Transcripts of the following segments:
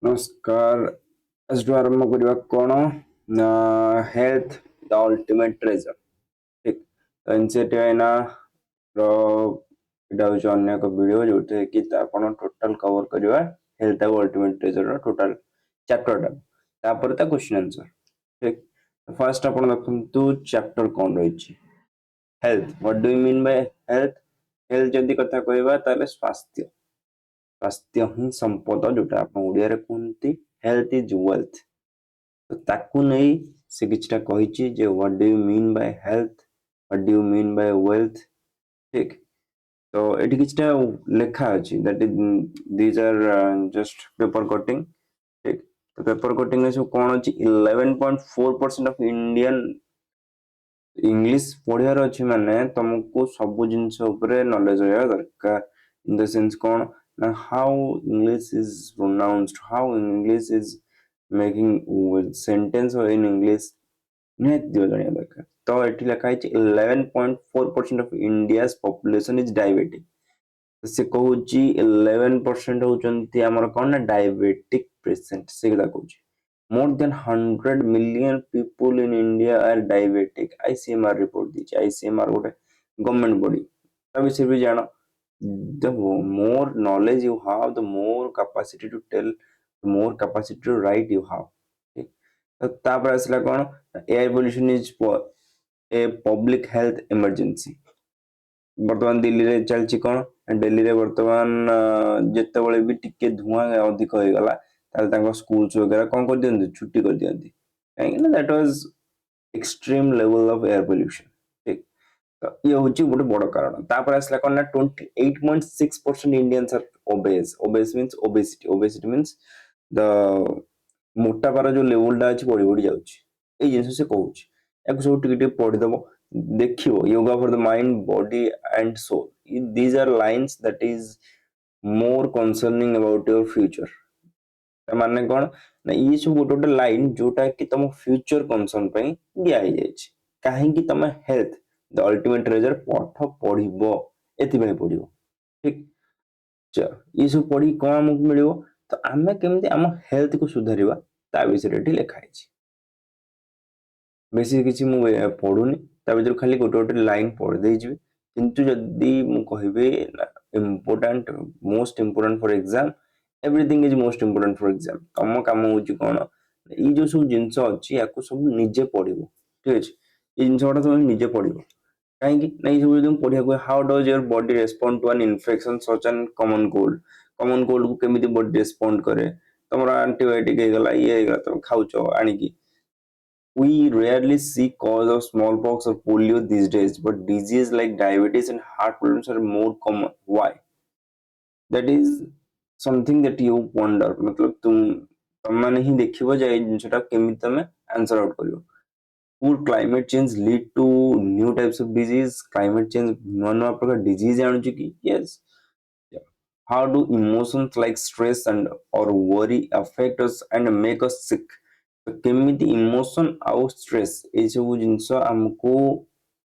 नमस्कार। आजठू आरंभ करवा कौन हेल्थ द अल्टिमेट ट्रेजर। ठीक तो इनसेटिव है ना एटा हूँ अन्य एक वीडियो जो कि टोटल कवर करवा health the ultimate treasure total chapter तापर ता क्वेश्चन आंसर। ठीक फर्स्ट आप देखु चैप्टर कौन रही health what do you mean by health. Health जदि कथा कहबा ताले स्वास्थ्य स्वास्थ्य ही संपद जोटा आप ओडिया रे कहते हेल्थ इज वेल्थ। तो ताकू नहीं से किछटा कहिछि जे what do you mean by health what do you mean by wealth. ठीक तो एठी किछटा लेखा अछि that is these are just paper cutting. ठीक तो पेपर कटिंग में सब कोन अछि 11.4% ऑफ इंडियन इंग्लिश पढ़ियार अछि माने तुमको सब जिंस ऊपर नॉलेज होया दरकार इन द सेंस कोन ना how English is pronounced how English is making sentence in English निहाती दियो जानिया दरकार। तो एठी लिखा है 11.4% of India's population is diabetic. से कहूची 11% होचंती हमर कोन ना डायबिटिक पेशेंट से गला कहूची more than 100 million people in India are diabetic ICMR report दीची ICMR गोटे गवर्नमेंट बॉडी तब से भी जानो the more knowledge you have the more capacity to tell the more capacity to write you have। ठीक तो तापर असला कोन air pollution is a public health emergency. बर्तमान दिल्ली रे चलची कोन दिल्ली रे बर्तमान जेतेबेले भी टिके धुआं अधिक हो गला ताल तांको स्कूल्स वगैरह कोन कर दियंती छुट्टी कर दियंती काहे ना that was extreme level of air pollution. ठीक तो ये होची गोटे बड़ कारण। तापर असला कोन ना 28.6% Indians are obese. Obese means obesity obesity means the मोटापार जो लेवलटा अछि बढ़ी बढ़ी जाउछि ए जिंस से कहूछि एक सब टिके टिके पढ़ि दबो देखियो yoga for the mind body and soul these are lines that is more concerning about your future. माने कोन ना ये सब गोटे गोटे लाइन जोटा कि तुम फ्यूचर कंसर्न पई दिया ही जायछि काहे कि तुम हेल्थ द अल्टीमेट ट्रेजर पाठ पढिबो एति भाई पढिबो। ठीक चलो ये सब पढ़ी कौन आमको मिलियो तो आमे केमती आम हेल्थ को सुधारिबा ता विषय रे लिखा है। बेसी किसी मु पढ़ुनी ता भीतर खाली गोटे गोटे लाइन पढ़ दे जिवि किंतु जदी मु कहबे important most important for exam everything is most important for exam तम काम होची कोन ई जो सब जिंस अछि याको सब निजे पढ़िबो। ठीक अछि ई जिंस गुडा तुम निजे पढ़िबो काहे कि नै सब तुम पढ़िया को how does your body respond to an infection such an common cold को केमिति बॉडी रेस्पोंड करे तमरा एंटीबायोटिक हे गला ये हे गला तुम खाउचो आनी की we rarely see cause of smallpox or polio these days, but diseases like diabetes and heart problems are more common. Why? That is something that you wonder. मतलब तुम माने ही देखिबो जे जिनसटा केमिति तमे आंसर आउट करियो। Poor climate change lead to new types of disease. Climate change नुआ नुआ प्रकार disease आणुची की? Yes. Yeah. How do emotions like stress and or worry affect us and make us sick? तो केमिति इमोशन आउ stress ए सब जिंस हमको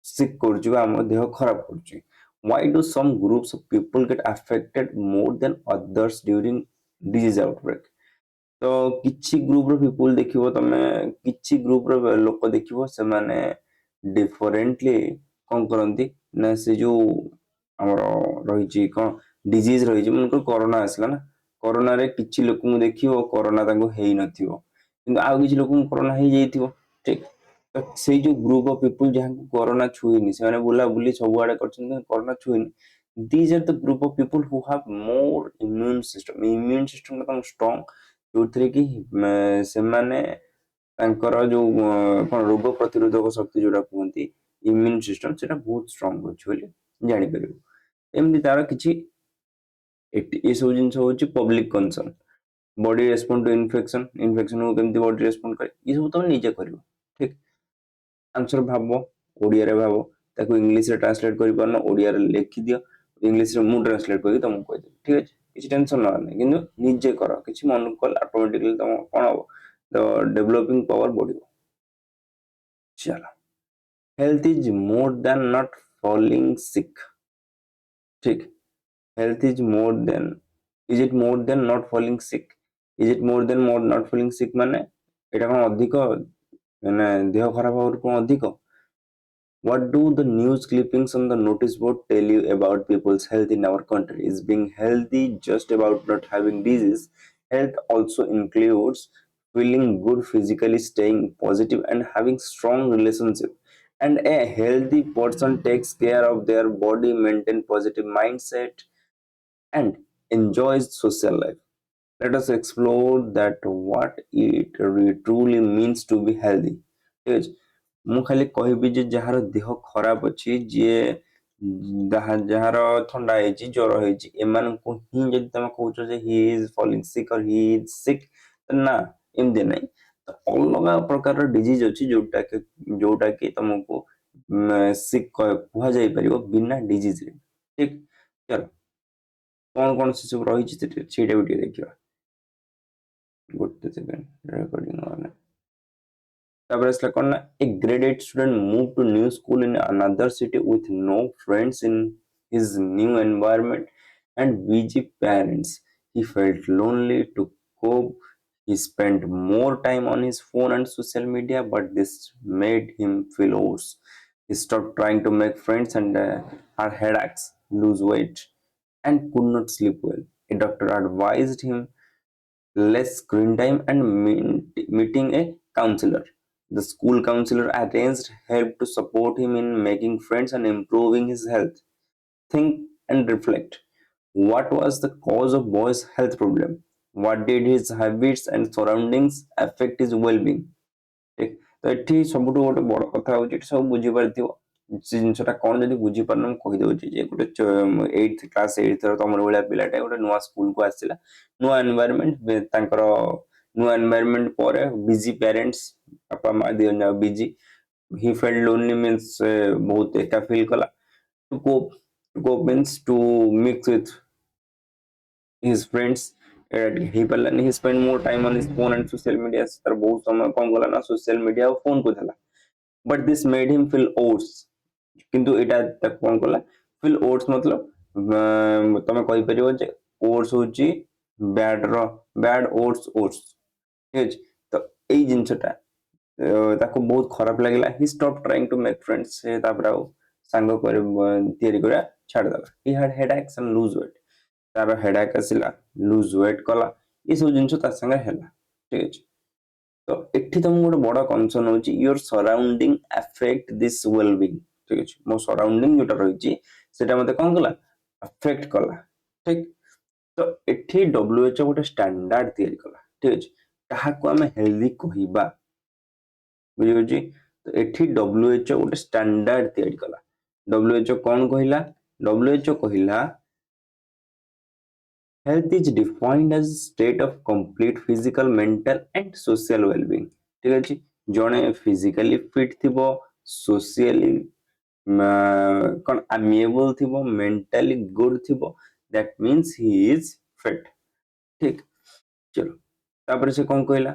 सिक करछु हम देह खराब करछु। Why do some groups of people get affected more than others during disease outbreak? तो किछि ग्रुप रो पीपल देखिबो तमे किछि ग्रुप रो लोक देखिबो से माने डिफरेंटली कोन करंती ना से जो हमर रहिछि कोन डिजीज रहिछि मन कोरोना आसला ना कोरोना रे किछि लोक मु देखिबो कोरोना तांको हेई नथिबो किंतु आउ किछि लोक कोरोना हेई जाइथिबो। ठीक तो से जो ग्रुप ऑफ पीपल जहां कोरोना छुईनी से माने बुला बुली सब आड़े करछन corona छुईनी these are the group of people who have more immune system एकदम strong जोथिरे कि से माने तांकर जो कोन रोग प्रतिरोधक शक्ति जोटा कहंती इम्यून सिस्टम सेटा बहुत स्ट्रांग अछि बोली जानि परिबो। एमदी तार किछि ए सब जिंस होछि public concern body respond to infection infection को केमती बॉडी रेस्पोंड करे ये सब तुम निजे करियो। ठीक आंसर भाबो ओडिया रे भाबो ताको इंग्लिश रे ट्रांसलेट करि परनो ओडिया रे लिखि दियो इंग्लिश रे मु ट्रांसलेट करि तुमको कहि दे। ठीक अछि किछि टेंशन न नै किंतु निजे करो किछि मन कल ऑटोमेटिकली तुम कोन हो द डेवलपिंग पावर बढ़िबो। चलो health is more than not falling sick. ठीक health is more than is it more than not falling sick is it more than more not feeling sick माने एटा कोन अधिक माने देह खराब होर कोन अधिक what do the news clippings on the notice board tell you about people's health in our country? Is being healthy just about not having disease? Health also includes feeling good physically, staying positive, and having strong relationship. And a healthy person takes care of their body, maintain positive mindset, and enjoys social life. Let us explore that what it truly means to be healthy. ଠିକ ଅଛି ମୁଁ ଖାଲି କହିବି ଯେ ଯାହାର ଦେହ ଖରାପ ଅଛି ଯିଏ ଯାହାର ଥଣ୍ଡା ହେଇଛି ଜ୍ୱର ହେଇଛି ଏମାନଙ୍କୁ ହିଁ ଯଦି ତମେ କହୁଛ ଯେ he is falling sick or he is sick ନା ଏମିତି ନାହିଁ ତ ଅଲଗା ପ୍ରକାରର ଡିଜିଜ ଅଛି ଯୋଉଟା କି ତମକୁ ସିକ୍ କୁହାଯାଇ ପାରିବ ବିନା ଡିଜିଜରେ ଠିକ ଚଲ କଣ କଣ ସେ ସବୁ ରହିଛି ସେଇଟା ବି ଟିକେ ଦେଖିବା ଗୋଟେ ସେକେଣ୍ଡ ରେକର୍ଡିଂ ଅନ୍ ତାପରେ ଆସିଲା କଣ ନା a grade 8 student moved to new school in another city with no friends in his new environment and busy parents. He felt lonely to cope. He spent more time on his phone and social media, but this made him feel worse. He stopped trying to make friends and had headaches, lose weight, and could not sleep well. A doctor advised him less screen time and meeting a counselor. The school counselor arranged help to support him in making friends and improving his health. Think and reflect. What was the cause of boy's health problem? What did his habits and surroundings affect his well-being? ଠିକ ତ ଏଠି ସବୁଠୁ ଗୋଟେ ବଡ କଥା ହଉଛି ଏଠି ସବୁ ବୁଝିପାରିଥିବ ସେ ଜିନିଷଟା କଣ ଯଦି ବୁଝିପାରୁନ ମୁଁ କହିଦଉଛି ଯେ ଗୋଟେ କ୍ଲାସ 8th ତମର ଭଳିଆ ପିଲାଟା ଗୋଟେ ନୂଆ ସ୍କୁଲକୁ ଆସିଲା ନୂଆ ଏନଭାୟରମେଣ୍ଟ ତାଙ୍କର ନୂଆ ଏନଭାୟରମେଣ୍ଟ ପରେ ବିଜି ପ୍ୟାରେଣ୍ଟସ ବାପା ମା ଦି ଜଣ busy he felt lonely means ବହୁତ ଏକା ଫିଲ୍ କଲା to cope means to mix with his friends ହେଇପାରିଲାନି he spent more time on his phone and social media ତାର ବହୁତ ସମୟ କଣ କଲା ନା social media ଆଉ phone କୁ ଦେଲା but this made him feel worse କିନ୍ତୁ ଏଇଟା ତାକୁ କଣ କଲା feel worse ମତଲବ ତମେ କହିପାରିବ ଯେ worse ହଉଛି bad worse ଠିକ ଅଛି ତ ଏଇ ଜିନିଷଟା ତାକୁ ବହୁତ ଖରାପ ଲାଗିଲା he stopped trying to make friends ସେ ତାପରେ ଆଉ ସାଙ୍ଗ ତିଆରି କରିବା ଛାଡ଼ିଦେଲା he had headaches and lose weight ତାର ହେଡାକ୍ ଆସିଲା ଲୁଜ ୱେଟ୍ କଲା ଏସବୁ ଜିନିଷ ତା ସାଙ୍ଗରେ ହେଲା ଠିକ ଅଛି ତ ଏଠି ତମକୁ ଗୋଟେ ବଡ କନସର୍ନ ହଉଛି your surrounding affect this wellbeing ଠିକ ଅଛି ମୋ ସରାଉଣ୍ଡିଂ ଯୋଉଟା ରହିଛି ସେଟା ମତେ କଣ କଲା ଆଫେକ୍ଟ କଲା ଠିକ ତ ଏଠି WHO ଗୋଟେ ଷ୍ଟାଣ୍ଡାର୍ଡ ତିଆରି କଲା ଠିକ ଅଛି କାହାକୁ ଆମେ ହେଲ୍ଦି କହିବା ବୁଝିପାରୁଛି ତ ଏଠି WHO ଗୋଟେ ଷ୍ଟାଣ୍ଡାର୍ଡ ତିଆରି କଲା WHO କଣ କହିଲା WHO କହିଲା health is defined as a state of complete physical, mental and social well-being. ठीक ଅଛି ଜଣେ physically fit ଥିବ socially କଣ amiable ଥିବ mentally good ଥିବ that means he is fit ଠିକ ଚलो ତାପରେ ସେ କଣ କହିଲା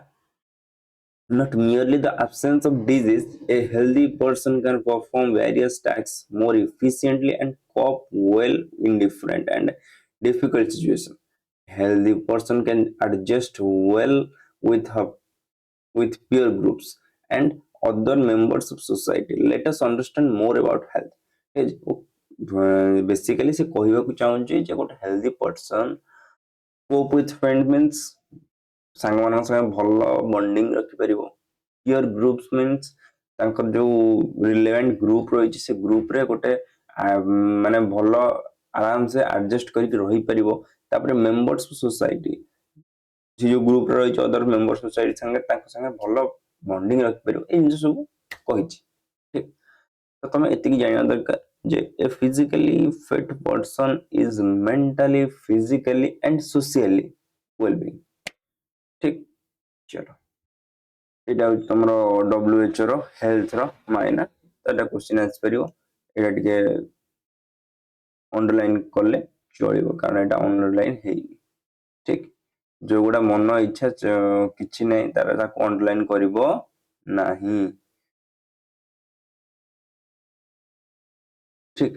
not merely the absence of disease, a healthy person can perform various tasks more efficiently and cope well in different and difficult situations. Healthy person can adjust well with with peer groups and other members of society. Let us understand more about health. Basically ସେ କହିବାକୁ ଚାହୁଁଛି ଯେ ଗୋଟେ healthy person cope with friends means ସାଙ୍ଗମାନଙ୍କ ସାଙ୍ଗେ ଭଲ bonding ରଖିପାରିବ peer groups means ତାଙ୍କର ଯୋଉ ରିଲେଭେଣ୍ଟ ଗ୍ରୁପ ରହିଛି ସେ ଗ୍ରୁପରେ ଗୋଟେ ମାନେ ଭଲ ଆରାମସେ ଆଡଜଷ୍ଟ କରିକି ରହିପାରିବ ତାପରେ ମେମ୍ବର୍ସ ସୋସାଇଟି ସେ ଯୋଉ ଗ୍ରୁପରେ ରହିଛି ଅଦର ମେମ୍ବର ସୋସାଇଟି ସାଙ୍ଗେ ତାଙ୍କ ସାଙ୍ଗେ ଭଲ ବଣ୍ଡିଂ ରଖିପାରିବ ଏଇ ଜିନିଷ ସବୁ କହିଛି ଠିକ ତ ତମେ ଏତିକି ଜାଣିବା ଦରକାର ଯେ a physically fit person is mentally physically and socially wellbeing ଠିକ ଚलो ଏଇଟା ହଉଛି ତମର WHO ର ହେଲ୍ଥ ର ମାଇନା ଏଇଟା କ୍ୱେଶ୍ଚିନ୍ ଆସିପାରିବ ଏଇଟା ଟିକେ ଅଣ୍ଡରଲାଇନ୍ କଲେ ଚଳିବ କାରଣ ଏଇଟା ଅଣ୍ଡରଲାଇନ୍ ହେଇନି ଠିକ ଯୋଉଗୁଡା ମନ ଇଚ୍ଛା କିଛି ନାହିଁ ତାର ତାକୁ ଅଣ୍ଡରଲାଇନ୍ କରିବ ନାହିଁ ଠିକ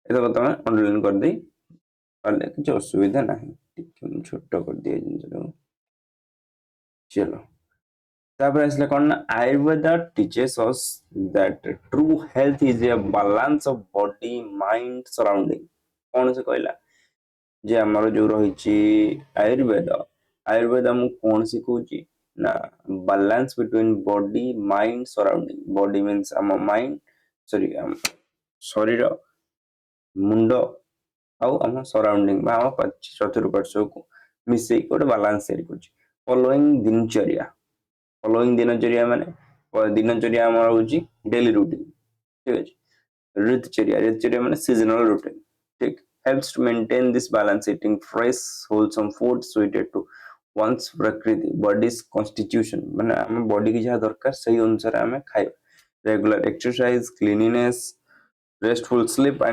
ଏତକ ତମେ ଅଣ୍ଡରଲାଇନ୍ କରିଦେଇ ପାରିଲେ କିଛି ଅସୁବିଧା ନାହିଁ ଟିକେ ମୁଁ ଛୋଟ କରିଦିଏ ଜିନିଷଟାକୁ चलो तापर आसले कौन ना Ayurveda teaches us that true health is a balance of body mind surrounding कौन से कहला जे हमर जो रही आयुर्वेद आयुर्वेद आमको कौन सिखौची ना balance between body mind surrounding body means आम माइंड सॉरी शरीर मुंड आउ आम सराउंडिंग बा आम चतुर्पार्श्व को मिसई गोटे बैलेंस तैयारी करुच्ची फॉलोइंग दिनचर्या फॉलोइंग दिनचर्या माने दिनचर्या आम हूँ डेली रूटीन ठीक है ऋतुचर्या ऋतुचर्या माने सीजनल रूटीन ठीक helps to maintain this balance eating fresh wholesome food suited to one's प्रकृति body's constitution माने आम बॉडी की जहाँ दरकार सही अनुसार आम खाए regular exercise cleanliness restful sleep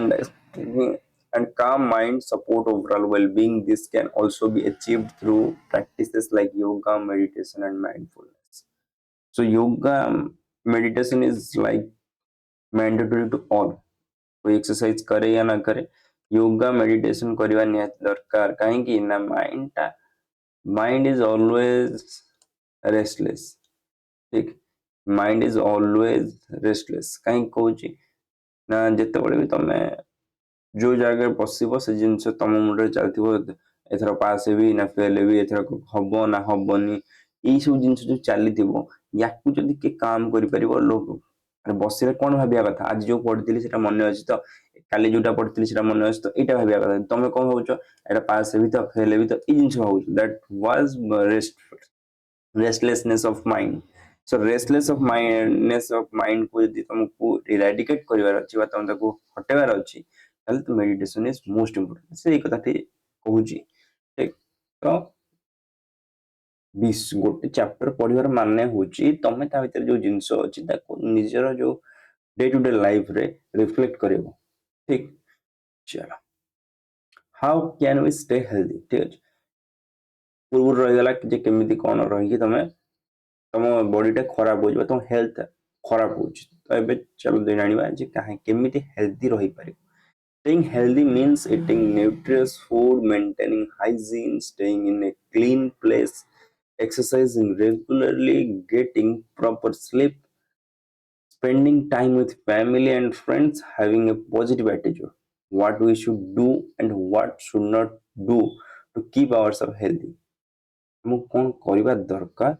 and calm mind support overall well-being this can also be achieved through practices like yoga meditation and mindfulness so yoga meditation is like mandatory to all कोई exercise करे या ना करे yoga meditation करवा निहाती दरकार कहीं ना माइंड इज ऑलवेज रेस्टलेस ठीक माइंड इज ऑलवेज रेस्टलेस कहीं कहूँ ना जिते भी तुम जो जगह बसब से जिन तुम मुंडे चलती एथर पास हेबी ना फेल हेबी एथर हम ना हेनी यही सब जिन जो चली या किए काम कर लोग बस कौन भाविया कथा आज जो पढ़ी से मन अच्छी तो काली जोटा पढ़ी से मन अच्छी तो यहाँ भाविया कथा तुम कौन भाव एटा पास हेबी तो फेल हेबी तो ये जिन भाव that was restlessness of mind so restless of mindness of mind को यदि तुमको इराडिकेट करिवार अछि तुम ताको हटेवार अछि तो मेडिटेशन इज मोस्ट इम्पोर्टेंट से कथा कहूँ ठीक तो गोटे चैप्टर पढ़िबार माने होची तमे ता भीतर जो जिंस अछि ताको निजर जो डे टू डे लाइफ रे रिफ्लेक्ट करिवो ठीक चलो how can we stay healthy ठीक अछि पूर्व रही गला जे केमिति कोन रही तमे तुम बॉडीटा खराब हो तुम हेल्थ खराब हो तो ए चलो जाना जे कहीं केमिति हेल्दी रही पार Staying healthy means eating nutritious food, maintaining hygiene, staying in a clean place, exercising regularly, getting proper sleep, spending time with family and friends, having a positive attitude. What we should do and what should not do to keep ourselves healthy. हमको कौन करवा दरकार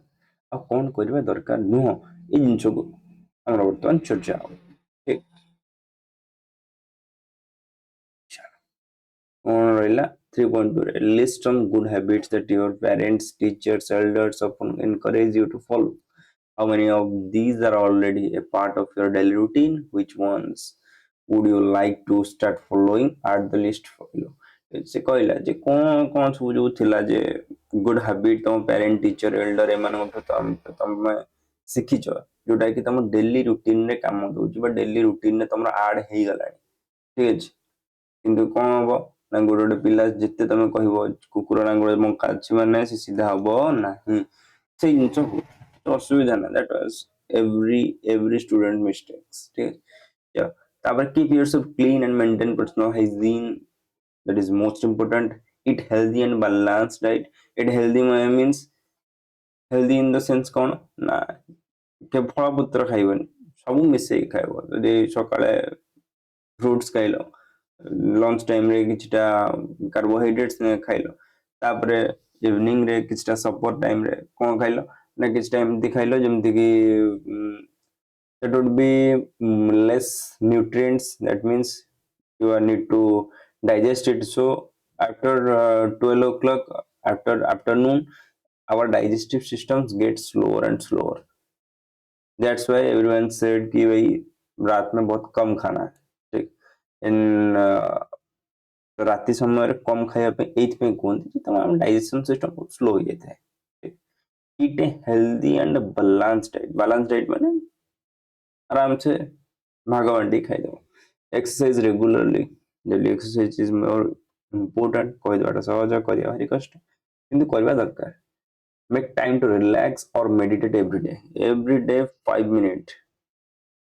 और कौन करवा दरकार नुह ये जिनस को आम बर्तमान चर्चा ठीक कौन रहा 3.2 list some good habits that your parents teachers elders often encourage you to follow how many of these are already a part of your daily routine which ones would you like to start following at the list follow से कहला जे कौन कौन सब जो थिला जे good habit तुम parent teacher Elder एमान तुम शिखिच जोटा कि तुम डेली रूटीन रे काम दउची बा डेली रूटीन रे तुम ऐड हे गला ठीक अछि किंतु कौन हम ना गोटे गोटे पिला जिते तुम कह कुकुर नांगुल बंका अच्छी माने से सीधा हम ना से जिन असुविधा ना that was every student mistakes ठीक है तापर keep yourself clean and maintain personal hygiene that is most important eat healthy and balanced diet eat healthy means healthy in the sense कौन ना के फल पत्र खाइबन सब मिसे खाइब जदि सकाळे फ्रूट्स खाइल लंच टाइम रे किछटा कार्बोहाइड्रेट्स खाइल तापरे इवनिंग रे किछटा सपर टाइम रे कोन खाइल ना किछ टाइम दिखाइल जेमति कि that would be less nutrients that means you are need to digest it so after 12 o'clock after afternoon our digestive systems get slower and slower that's why everyone said कि भाई रात में बहुत कम खाना है ठीक इन राति समय कम खाया कहते तुम डाइजेशन सिस्टम बहुत स्लो हो जाता है eat a healthy and balance diet माने आराम से भागवांटी खाईदेव exercise regularly daily exercise is more important कहदेवाटा सहज करिया भारी कष्ट किंतु करवा दरकार मेक टाइम टू रिलैक्स और meditate every day 5 minute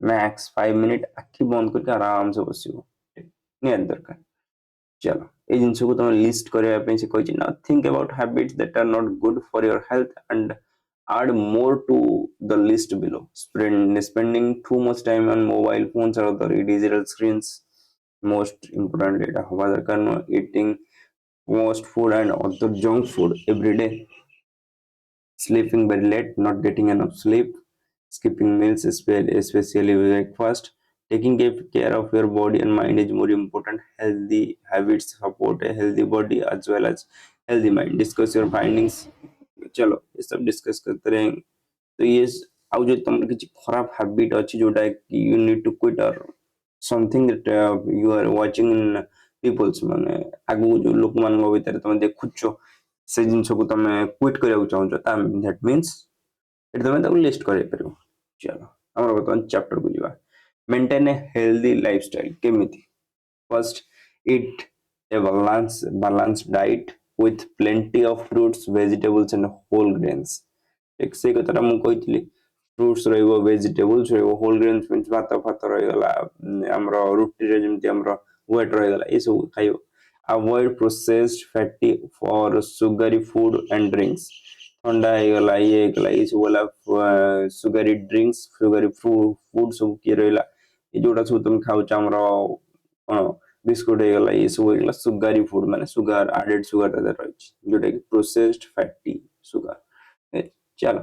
max 5 minute आखि बंद करके आराम से बसिबो निहाती दरकार चलो ये जिन को तुम लिस्ट करने से ना think about habits that are not good for your health and Add more to the list below. Spending too much time on mobile phones or other digital screens, most important data হওয়া দরকার নয়। Eating most food and other junk food every day, sleeping very late, not getting enough sleep, skipping meals, especially breakfast. Taking care of your body and mind is more important. Healthy habits support a healthy body as well as healthy mind. Discuss your findings. चलो ये सब discuss करते रहेंगे। तो ये ଆଉ ଯଦି ତମର କିଛି ଖରାପ habit ଅଛି ଯୋଉଟା କି you need to quit or something that you are watching in people's ମାନେ ଆଗକୁ ଯୋଉ ଲୋକମାନଙ୍କ ଭିତରେ ତମେ ଦେଖୁଛ ସେ ଜିନିଷକୁ ତମେ କ୍ୱିଟ୍ କରିବାକୁ ଚାହୁଁଛ that means ଏଠି ତମେ ତାକୁ ଲିଷ୍ଟ କରାଇ ପାରିବ। ଚାଲ ଆମର ବର୍ତ୍ତମାନ ଚାପ୍ଟରକୁ ଯିବା। ମେଣ୍ଟେନ୍ ଏ ହେଲ୍ଦି ଲାଇଫଷ୍ଟାଇଲ କେମିତି? First, eat a balanced diet with plenty of fruits, vegetables and whole grains. ঠিক ସେଇ କଥାଟା ମୁଁ କହିଥିଲି। ଫ୍ରୁଟ୍ସ ରହିବ, ଭେଜିଟେବୁଲ୍ସ ରହିବ, ହୋଲ୍ ଗ୍ରେନ୍ସ ମିନ୍ସ ଭାତ ଫାତ ରହିଗଲା, ଆମର ରୁଟିରେ ଯେମିତି ଆମର ୱେଟ୍ ରହିଗଲା, ଏସବୁ ଖାଇବ। Avoid processed fatty for sugary food and drinks. ଥଣ୍ଡା ହେଇଗଲା, ଇଏ ହେଇଗଲା, ଏଇ ସବୁ ହେଲା ସୁଗାରୀ ଡ୍ରିଙ୍କସ୍, ସୁଗାରୀ ଫୁଡ୍ ସବୁ କିଏ ରହିଲା, ଏ ଯୋଉଟା ସବୁ ତମେ ଖାଉଛ ଆମର କଣ ବିସ୍କୁଟ ହେଇଗଲା, ଏ ସବୁ ହେଇଗଲା ସୁଗାରୀ ଫୁଡ୍, ମାନେ ସୁଗାର ଆଡେଡ ସୁଗାର ତା ଦେହରେ ରହିଛି, ଯୋଉଟା କି ପ୍ରୋସେସ୍ଡ ଫ୍ୟାଟି ସୁଗାର। ଚାଲ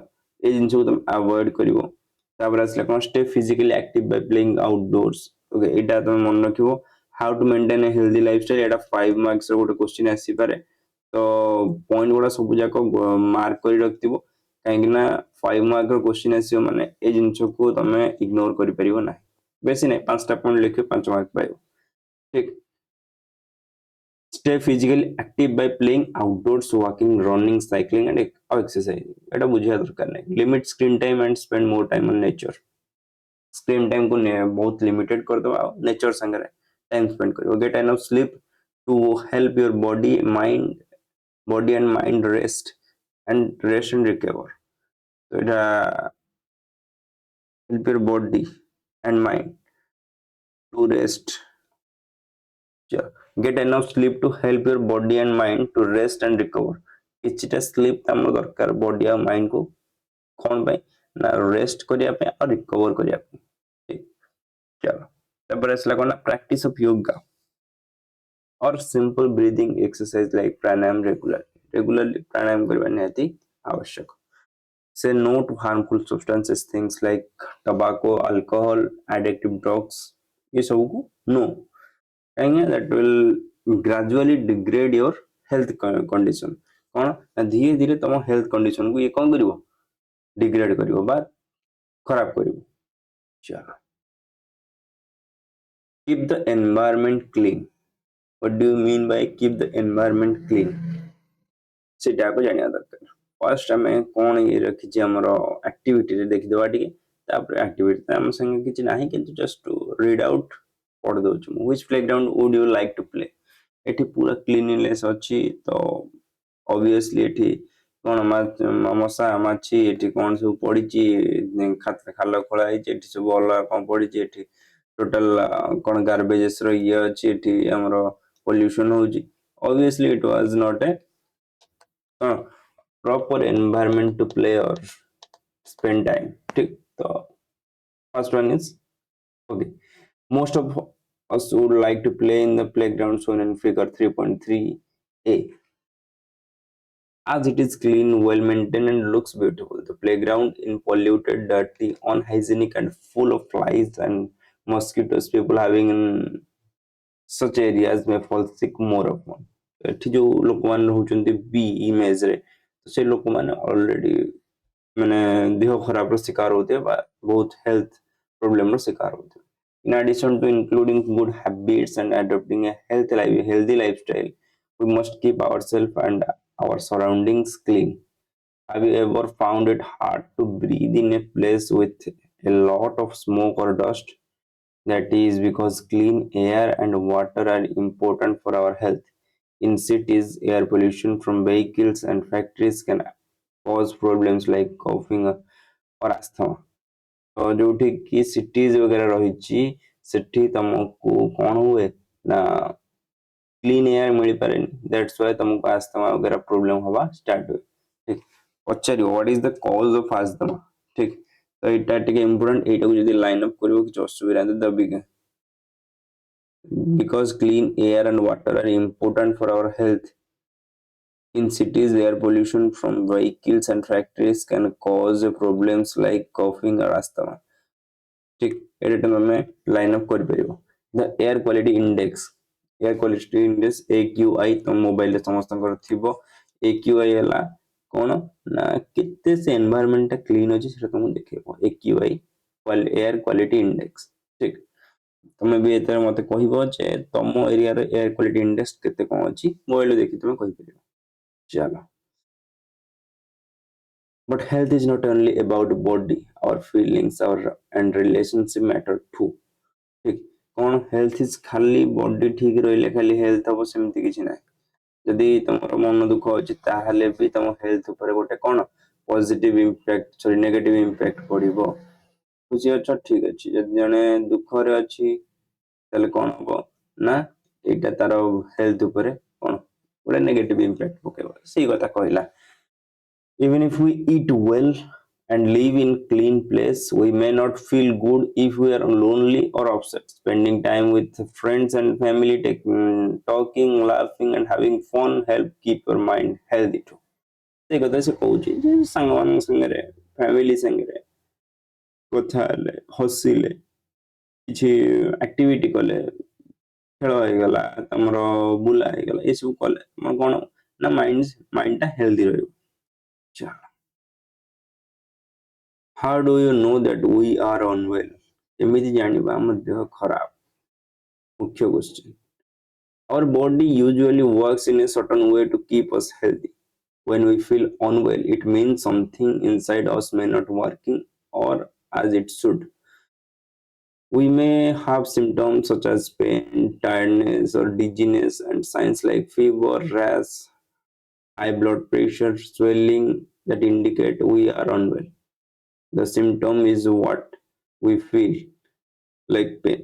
ଏଇ ଜିନିଷକୁ ତମେ ଆଭଏଡ କରିବ। ତାପରେ ଆସିଲା କଣ? Stay physically active by playing outdoors. Okay, ଏଇଟା ତମେ ମନେ ରଖିବ। How to maintain a healthy lifestyle, ଏଇଟା 5 ମାର୍କସ ର ଗୋଟେ କ୍ୱେଶ୍ଚିନ୍ ଆସିପାରେ। ତ ପଏଣ୍ଟ ଗୁଡା ସବୁ ଯାକ ମାର୍କ କରି ରଖିଥିବ, କାହିଁକି ନା 5 ମାର୍କ ର କ୍ୱେଶ୍ଚିନ୍ ଆସିବ ମାନେ ଏ ଜିନିଷକୁ ତମେ ଇଗ୍ନୋର କରିପାରିବ ନାହିଁ। ବେଶୀ ନାହିଁ, 5ଟା ପଏଣ୍ଟ ଲେଖିବ, 5 ମାର୍କ ପାଇବ। ଠିକ। Stay physically active by playing outdoors, walking, running, cycling and exercise. এটা বুঝিয়া দরকার নাই। Limit screen time and spend more time on nature. Screen time को बहुत limited कर दो, nature संगरे time spend करो। Get enough sleep to help your body and mind rest and recover. So it help your body and mind to rest. Get enough sleep to help your body and mind to rest and recover. किछिटा sleep तमरो दरकार body और mind को कोन पे ना rest करिया पे और रिकवर करिया पे। ठीक, चलो तबरे असला कोन प्रैक्टिस ऑफ योगा और सिंपल ब्रीदिंग एक्सरसाइज लाइक प्राणायाम रेगुलरली प्राणायाम करबा निहाती आवश्यक। Say no to harmful substances, things like tobacco, alcohol, addictive drugs, ये सब को no, कहेंगे that will gradually degrade your health condition। कौन ना धीरे धीरे तुम हेल्थ कंडीशन को ये कौन करिवो? डिग्रेड करिवो बा खराब करिवो। चलो, keep the environment clean. What do you mean by keep the environment clean? सेटा को जानिया दरकार। फर्स्ट हमें कौन ये रखिछि हमरो एक्टिविटी रे देखि देबा टिके, तापर एक्टिविटी हम संगे किछि नाही किंतु जस्ट टू रीड आउट पढ़ दउछु। Which playground would you like to play? एठी पूरा क्लीनलीनेस अछि, तो ऑब्वियसली एठी कौन मशा माछी एठी कौन सब पड़ीची, खाल खोला ହେଇଛି एठी सब अलग कौन पड़ीची, एठी टोटल कौन गार्बेजेस रो ये अछि, एठी हमरो पोल्यूशन होउची। Obviously it was not a proper environment to play or spend time। ठीक, तो first one is okay, most of us would like to play in the playground shown in figure 3.3a, as it is clean, well maintained and looks beautiful. The playground in polluted, dirty, unhygienic and full of flies and mosquitoes, people having in such areas may fall sick more often। ଏଠି ଯୋଉ ଲୋକମାନେ ରହୁଛନ୍ତି ବି image ରେ, ସେ ଲୋକମାନେ already ମାନେ ଦେହ ଖରାପର ଶିକାର ହଉଥିବେ ବା ବହୁତ ହେଲ୍ଥ ପ୍ରୋବ୍ଲେମର ଶିକାର ହଉଥିବେ। In addition to including good habits and adopting a healthy lifestyle, we must keep ourselves and our surroundings clean. Have you ever found it hard to breathe in a place with a lot of smoke or dust? That is because clean air and water are important for our health. In cities, air pollution from vehicles and factories can cause problems like coughing or asthma। तो जोठी की cities वगैरह रही सेठी तुमको कौन हुए ना clean air मिल पारे, दैट्स व्हाई तुमको अस्थमा वगैरह प्रॉब्लम हवा स्टार्ट हुए। ठीक, पचार what is the cause of asthma ठीक तो एटा टिके इंपोर्टेंट एटा को जदी लाइन अप करबो कि असुविधा तो दबी के because clean air and water are important for our health. In cities, air pollution from vehicles and factories can cause problems like coughing or asthma. ठीक एटा तुम लाइन अप कर परिबो the air quality index AQI तुम mobile समस्त थिबो AQI हला कोन ना केते से एनवायरनमेंट क्लीन अछि सेटा तुम देखिबो AQI एयर क्वालिटी इंडेक्स ठीक तुम भी एतर मते कहबो जे तुम एरिया रे एयर क्वालिटी इंडेक्स केते कोन अछि मोबाइल देखि तुम कहि परिबो चलो but health is not only about body our feelings our and relationship matter too ठीक कौन हेल्थ इज खाली बॉडी ठीक रहिले खाली हेल्थ हम सेमती किछि ना जदि तुमर मन दुख अछि ताहले भी तुम हेल्थ ऊपर गोटे कोन positive impact sorry negative impact पड़िबो बुझि अच्छा ठीक अछि जदि जने दुख रे अछि ताले कोन हो ना एटा तार हेल्थ ऊपर कोन गोटे नेगेटिव इंपैक्ट पकेबो सही कथा कहला even if we eat well and live in clean place, we may not feel good if we are lonely or upset. Spending time with friends and family, talking, laughing, and having fun help keep your mind healthy too. ସେ କଥା ସେ କହୁଛି ଯେ ସାଙ୍ଗମାନଙ୍କ ସାଙ୍ଗରେ family ସାଙ୍ଗରେ କଥା ହେଲେ ହସିଲେ କିଛି ଆକ୍ଟିଭିଟି କଲେ ଖେଳ ହେଇଗଲା ତମର ବୁଲା ହେଇଗଲା ଏସବୁ କଲେ ତମର କଣ ନା ମାଇଣ୍ଡଟା ହେଲ୍ଦି ରହିବ ଚାଲ How do you know that we are unwell? କେମିତି ଜାଣିବା ଆମ ଦେହ ଖରାପ ମୁଖ୍ୟ question. Our body usually works in a certain way to keep us healthy. When we feel unwell, it means something inside us may not working or as it should. We may have symptoms such as pain, tiredness, or dizziness, and signs like fever, rash, high blood pressure, swelling that indicate we are unwell. The symptom is what we feel like pain.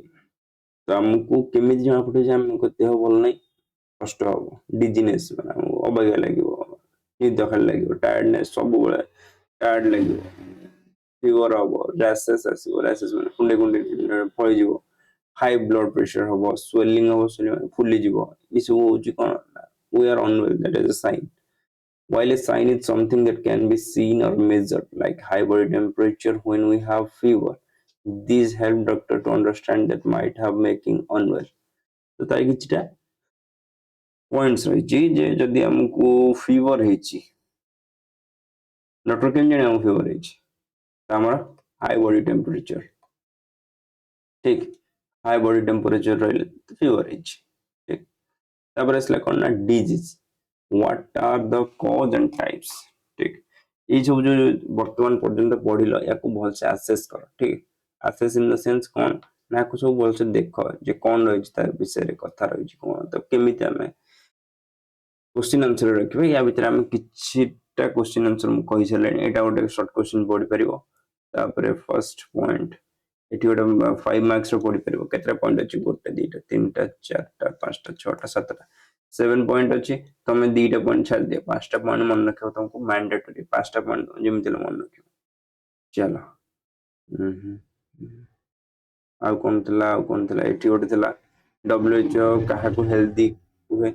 तो आमको केମିତି ଜଣା ପଡିବ ଯେ ଆମକୁ ଦେହ ଭଲ ନାହିଁ କଷ୍ଟ ହବ ଡିଜିନେସ୍ ମାନେ ଆମକୁ ଅବାଗିଆ ଲାଗିବ ନିଦ ଖାଲି ଲାଗିବ ଟାୟାର୍ଡନେସ୍ ସବୁବେଳେ ଟାୟାର୍ଡ ଲାଗିବ ଫିଭର ହବ ରାସେସ୍ ଆସିବ ରାସେସ୍ ମାନେ କୁଣ୍ଡେଇ କୁଣ୍ଡେଇ ଫଳିଯିବ ହାଇ ବ୍ଲଡ୍ ପ୍ରେସର ହବ ସ୍ୱେଲିଂ ହବ ଫୁଲିଯିବ ଏସବୁ ହଉଛି କଣ we are unwell that is a sign while a sign is something that can be seen or measured like high body temperature when we have fever these help doctor to understand that might have making unwell तो तार किछटा points रही जे जदि हमको fever हेची doctor केन जाने हम fever हेची हमर हाई बॉडी टेम्परेचर ठीक हाई बॉडी टेम्परेचर रहले तो फीवर हेची ठीक तापर असला कोन ना disease what are the cause and types ठीक ये सब जो वर्तमान पर्यंत पढ़िल या भल से आसेस कर ठीक आसेस इन द सेंस कौन ना को सब भल से देख जे कौन रही तार विषय कथा रही कौन तो केमिति हमें क्वेश्चन आंसर रखिबे या भीतर हम किछटा क्वेश्चन आंसर मु कहि छले एटा गोटे शॉर्ट क्वेश्चन पढि परिबो तापरे फर्स्ट पॉइंट एटी गोटे 5 मार्क्स रो पढि परिबो केतरा पॉइंट अछि गोटे दुईटा तीनटा चारटा पांचटा छटा सातटा 7 पॉइंट अछि तमे दुईटा पॉइंट छाड़ दियो पांचटा पॉइंट मन रखियो तुमको मैंडेटरी पांचटा पॉइंट जेमिति मन रखियो चलो आ कोन थला एटी गोटे थला WHO काहा को हेल्दी हुए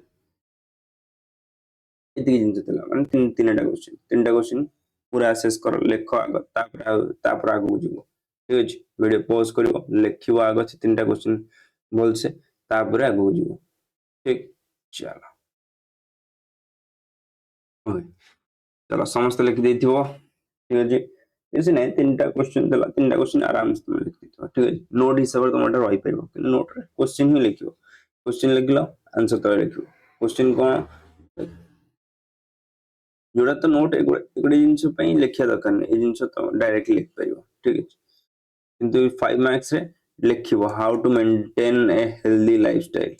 ଏତିକି ଜିନିଷ ଥିଲା ମାନେ ତିନିଟା କ୍ୱେଶ୍ଚିନ୍ ପୁରା ଆସେସ୍ କର ଲେଖ ଆଗ ତାପରେ ଆଗକୁ ଯିବ ଠିକ ଅଛି ଭିଡିଓ ପଜ କରିବ ଲେଖିବ ଆଗ ସେ ତିନିଟା କ୍ୱେଶ୍ଚିନ୍ ଭଲସେ ତାପରେ ଆଗକୁ ଯିବ ଠିକ ଚାଲ ଚାଲ ସମସ୍ତେ ଲେଖି ଦେଇଥିବ ଠିକ ଅଛି କିଛି ନାହିଁ ତିନିଟା କ୍ୱେଶ୍ଚିନ୍ ଦେଲା ତିନିଟା କ୍ୱେଶ୍ଚିନ୍ ଆରାମସେ ତମେ ଲେଖିଦେଇଥିବ ଠିକ ଅଛି ନୋଟ୍ ହିସାବରେ ତମେ ଏଟା ରହିପାରିବ କିନ୍ତୁ ନୋଟରେ କ୍ୱେଶ୍ଚିନ୍ ହିଁ ଲେଖିବ କ୍ୱେଶ୍ଚିନ୍ ଲେଖିଲ ଆନ୍ସର ତଳେ ଲେଖିବ କ୍ୱେଶ୍ଚିନ୍ କଣ जोड़ा तो नोट एगुड़े जिनस लिखा दरकार नहीं जिन तो डायरेक्ट लिख पार ठीक है किंतु 5 मार्क्स रे लिखिबो how to maintain a healthy lifestyle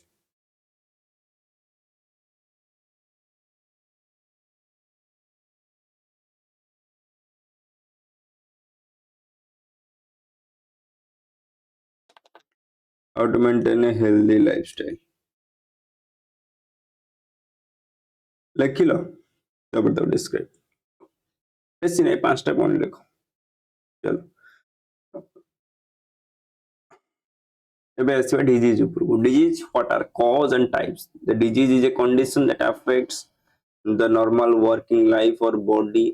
how to maintain a healthy lifestyle लिखिलो तब डिस्क्राइब बेसी नहीं 5टा पॉइंट लिखो चलो ଏବେ ଆସିବା disease ଉପରକୁ disease what are cause and types the disease is a condition that affects the normal working life or body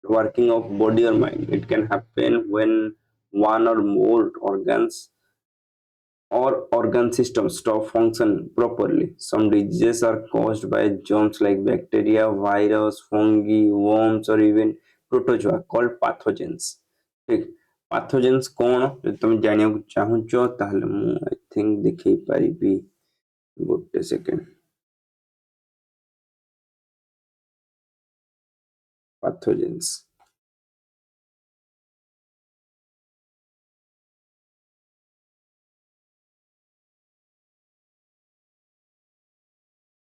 working of body or mind it can happen when one or more organs or organ systems stop function properly. Some diseases are caused by germs like bacteria, virus, fungi, worms, or even protozoa called pathogens. ठीक pathogens कौन ଯଦି ତମେ ଜାଣିବାକୁ ଚାହୁଁଛ ତାହେଲେ ମୁଁ I think ଦେଖେଇ ପାରିବି ଗୋଟେ second pathogens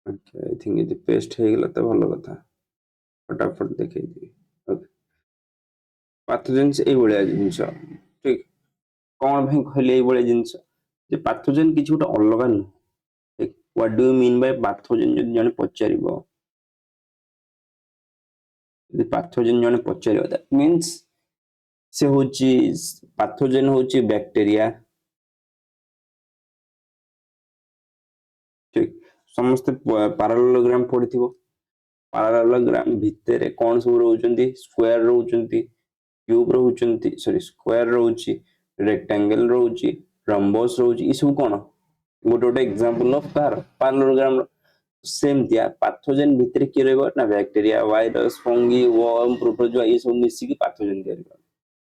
okay I think ଯଦି paste ହେଇଗଲା ତ ଭଲ କଥା फटाफट ଦେଖେଇଦେବି okay pathogens ଏଇଭଳିଆ ଜିନିଷ ଠିକ କଣ ପାଇଁ କହିଲେ ଏଇଭଳିଆ ଜିନିଷ ଯେ pathogen କିଛି ଗୋଟେ ଅଲଗା ନୁହଁ what do you mean by pathogen ଯଦି ଜଣେ ପଚାରିବ ଯଦି pathogen ଜଣେ ପଚାରିବ that means ସେ ହଉଛି pathogen ହଉଛି ବ୍ୟାକ୍ଟେରିଆ ଠିକ ସମସ୍ତେ ପାରାଲୋଗ୍ରାମ ପଢିଥିବ ପାରାଲୋଗ୍ରାମ ଭିତରେ କଣ ସବୁ ରହୁଛନ୍ତି ସ୍କୋୟାର ରହୁଛନ୍ତି କ୍ୟୁବ ରହୁଛନ୍ତି ସରି ସ୍କୋୟାର ରହୁଛି ରେକ୍ଟାଙ୍ଗଲ ରହୁଛି ରମ୍ବସ ରହୁଛି ଏ ସବୁ କଣ ଗୋଟେ ଗୋଟେ ଏକ୍ସାମ୍ପଲ ଅଫ କାହାର ପାରାଲୋଗ୍ରାମ ସେମିତିଆ ପାଥୋଜେନ ଭିତରେ କିଏ ରହିବ ନା bacteria virus fungi worm protozoa ଏ ସବୁ ମିଶିକି ପାଥୋଜେନ ତିଆରି କରେ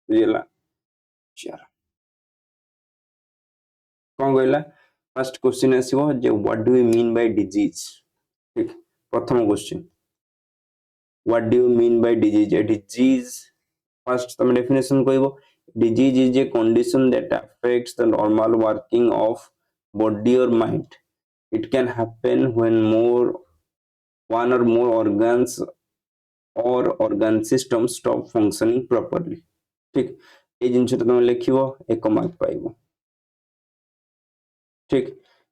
ବୁଝିଲା ଚାଲ କଣ କହିଲା ଫାର୍ଷ୍ଟ କ୍ୱେଶ୍ଚିନ୍ ଆସିବ ଯେ what do you mean by disease ଠିକ ପ୍ରଥମ question what do you mean by disease a disease first ତମେ definition କହିବ disease is a condition that affects the normal working of body or mind it can happen when more one or more organs or organ system stop functioning properly ठीक ये जिनसे तुम लिखियो एक mark पाइबो ठीक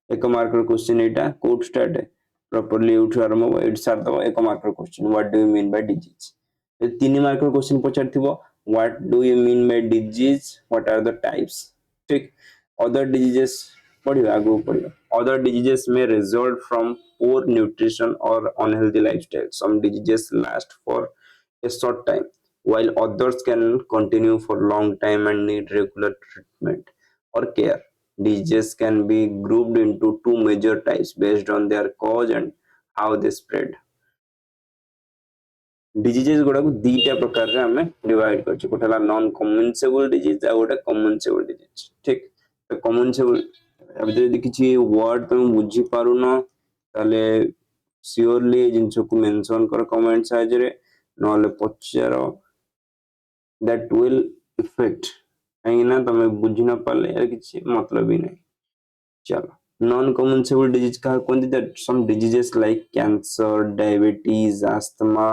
एक मार्क क्वेश्चन एटा कोड स्टार्ट है प्रॉपर्ली उठ आरंभ हो एट सार दबो एक mark question what do you mean by disease ये तीन मार्क क्वेश्चन पचारथिबो what do you mean by disease what are the types ठीक अदर डिजीजेस पढ़ियो आगु पढ़ियो other diseases may result from poor nutrition or unhealthy lifestyle some diseases last for a short time while others can continue for long time and need regular treatment or care diseases can be grouped into two major types based on their cause and how they spread diseases गुड़ाक दीटा प्रकार रे हमें divide करछि गोटे हला non communicable disease आ गोटे communicable disease ठीक तो communicable अब यदि किसी वर्ड तुम बुझी पारुन ताले सियोरली जिंस को मेंशन कर कमेंट साइज रे नले पचार दैट विल इफेक्ट कहीं तुम बुझी न पाले यार किसी मतलब ही नहीं चलो नॉन कम्युनिकेबल डिजीज कहा कहते that some diseases like cancer diabetes asthma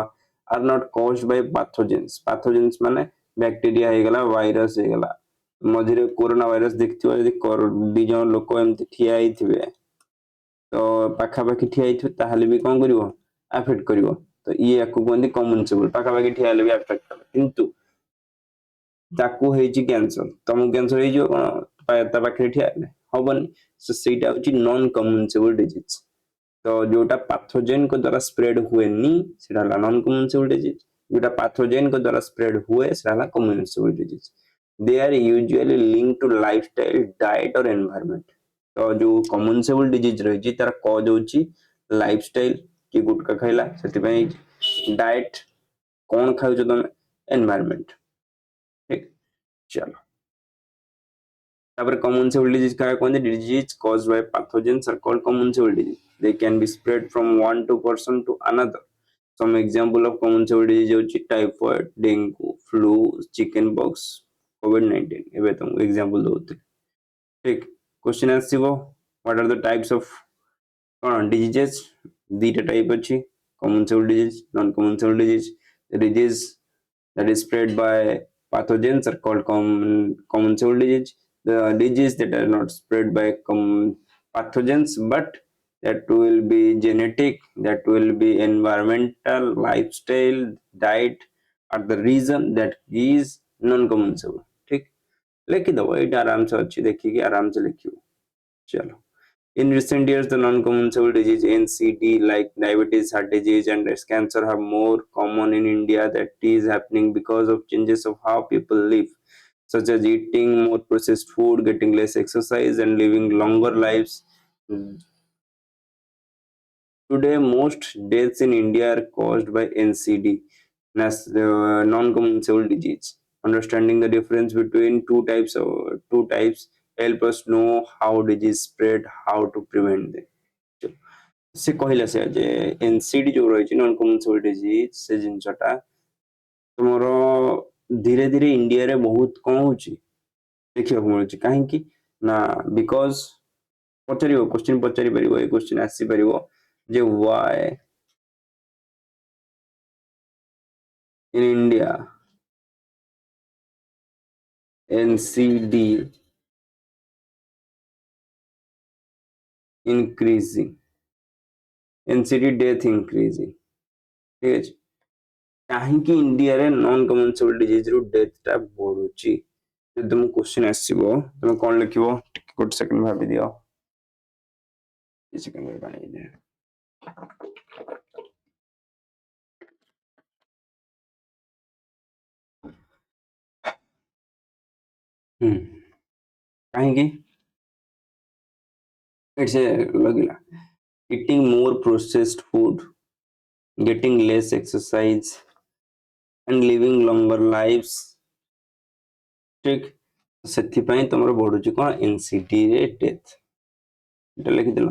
are not caused by pathogens माने बैक्टीरिया हे गला वायरस हे गला मझिरे कोरोना वायरस देखथिबो यदि दी जन लोक एमति ठिया हिथिबे तो पाखापाखि ठिया हिथिबे ताहले भी कोन करिवो अफेक्ट करिवो तो ये याकू कहते कम्युनिकेबल पाखापाखि ठिया हेले भी अफेक्ट करे किंतु ताकू हेची कैंसर तमु कैंसर हे जो कोन ता पाखरे ठिया हेले हबनी सो सेटा होची नॉन कम्युनिकेबल डिजीज तो जोटा पैथोजेन को द्वारा स्प्रेड हुए नी सेटा नॉन कम्युनिकेबल डिजीज जोटा पैथोजेन को द्वारा स्प्रेड हुए सेटा communicable disease they are usually linked to lifestyle diet और एनवायरनमेंट तो जो कम्युनिकेबल डिजीज रही तार कॉज होची लाइफस्टाइल कि गुटका खाइला सेति पई डाइट कौन खाउ छ तुम एनवायरनमेंट ठीक चलो तापर कम्युनिकेबल डिजीज का कहते disease caused by pathogens are called communicable disease they can be spread from one to person to another some example of communicable disease होची typhoid dengue flu chickenpox covid-19 एबे तुमको example दोते ठीक question आसीबो what are the types of diseases दीटा type अछि communicable disease non communicable disease that is spread by pathogens are called communicable disease the disease that are not spread by pathogens but that will be genetic that will be environmental lifestyle diet are the reason that is non-communicable. ठीक, लिखिदब ये आराम से अच्छी देखिए आराम से लिखियो. चलो. In recent years, the non-communicable disease NCD like diabetes, heart disease, and breast cancer are more common in India. That is happening because of changes of how people live, such as eating more processed food, getting less exercise, and living longer lives. Today, most deaths in India are caused by NCD, non-communicable disease. Understanding the difference between two types help us know how disease spread, how to prevent them. से କହିଲା ସେ ଯେ NCD ଯୋଉ ରହିଛି non communicable disease ସେ ଜିନିଷଟା ତୁମର ଧୀରେ ଧୀରେ ଇଣ୍ଡିଆରେ ବହୁତ କଣ ହଉଛି ଦେଖିବାକୁ ମିଳୁଛି କାହିଁକି ନା ବିକଜ ପଚାରିବ କ୍ୱେଶ୍ଚିନ୍ ପଚାରି ପାରିବ ଏ କ୍ୱେଶ୍ଚିନ୍ ଆସିପାରିବ ଯେ why in India NCD increasing NCD death increasing ଠିକ ଅଛି କାହିଁକି ଇଣ୍ଡିଆରେ ନନ୍ କମ୍ୟୁନିକେବଲ୍ ଡିଜିଜ୍ ରୁ ଡେଥ୍ ଟା ବଢୁଛି ଯଦି ତୁମକୁ କ୍ୱେଶ୍ଚିନ୍ ଆସିବ ତମେ କଣ ଲେଖିବ ଗୋଟେ ସେକେଣ୍ଡ ଭାବି ଦିଅ ସେକେଣ୍ଡ ପାଣି ଦିଅ କାହିଁକି it's a ଲଗିଲା eating more processed food getting less exercise and living longer lives ठीक ସେଥିପାଇଁ ତମର ବଢୁଛି କଣ ଏନସିଡି ରେ ଡେଥ୍ ଏଟା ଲେଖିଦେଲ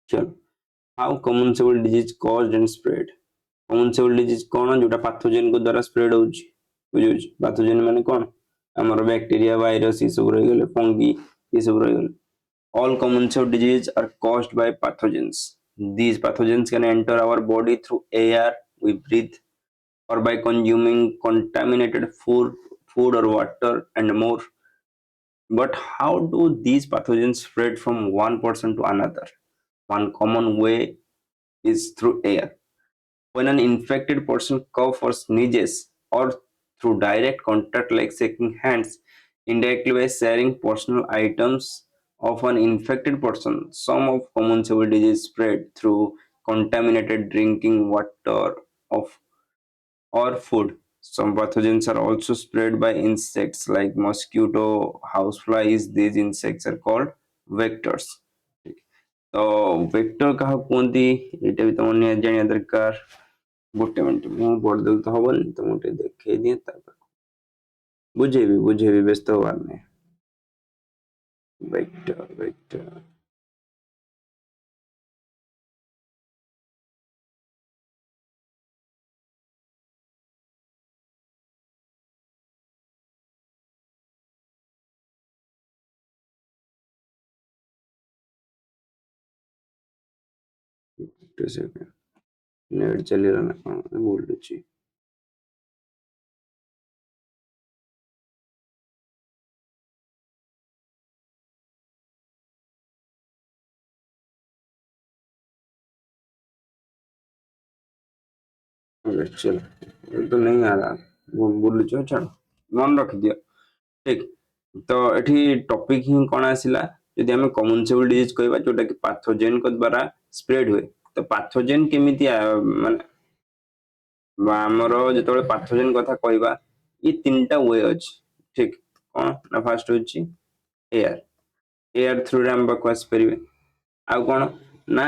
चलो how communicable disease caused and spread communicable disease कौन जोटा पैथोजेन को द्वारा स्प्रेड होउची बुझुछ पैथोजेन माने कौन हमर बैक्टीरिया वायरस ई सब रहि गेले फंगी ई सब रहि गेले all communicable diseases are caused by pathogens these pathogens can enter our body through air we breathe or by consuming contaminated food or water and more but how do these pathogens spread from one person to another one common way is through air. When an infected person coughs or sneezes, or through direct contact like shaking hands, indirectly by sharing personal items of an infected person, some of communicable disease spread through contaminated drinking water of or food. Some pathogens are also spread by insects like mosquito, houseflies. These insects are called vectors. तो vector कहा कुहती एटा भी तुम निहाती जानिया दरकार गोटे minute मु पढ़देल तो हबनी तुमको टे देखै दिए तापर बुझेबी व्यस्त होवार नहीं वेक्टर वेक्टर ଗୋଟେ ସେକେଣ୍ଡ ନେଟ୍ ଚାଲିଲା ନା କଣ ବୁଲୁଛି चलो तो नहीं आ रहा बुलुछ छाड़ मन रखि दियो ठीक तो एठी टॉपिक ही कौन आसिला यदि आम कम्युनिकेबल डिजीज कहबा जोटा कि पैथोजेन को द्वारा स्प्रेड हुए तो पैथोजेन केमिति माने ଆମର ଯେତେବେଳେ ପାଥୋଜେନ କଥା କହିବା ଏ ତିନିଟା ୱେ ଅଛି ଠିକ କଣ ନା ଫାଷ୍ଟ ହଉଛି ଏୟାର ଏୟାର ଥ୍ରୁରେ ଆମ ପାଖକୁ ଆସିପାରିବେ ଆଉ କଣ ନା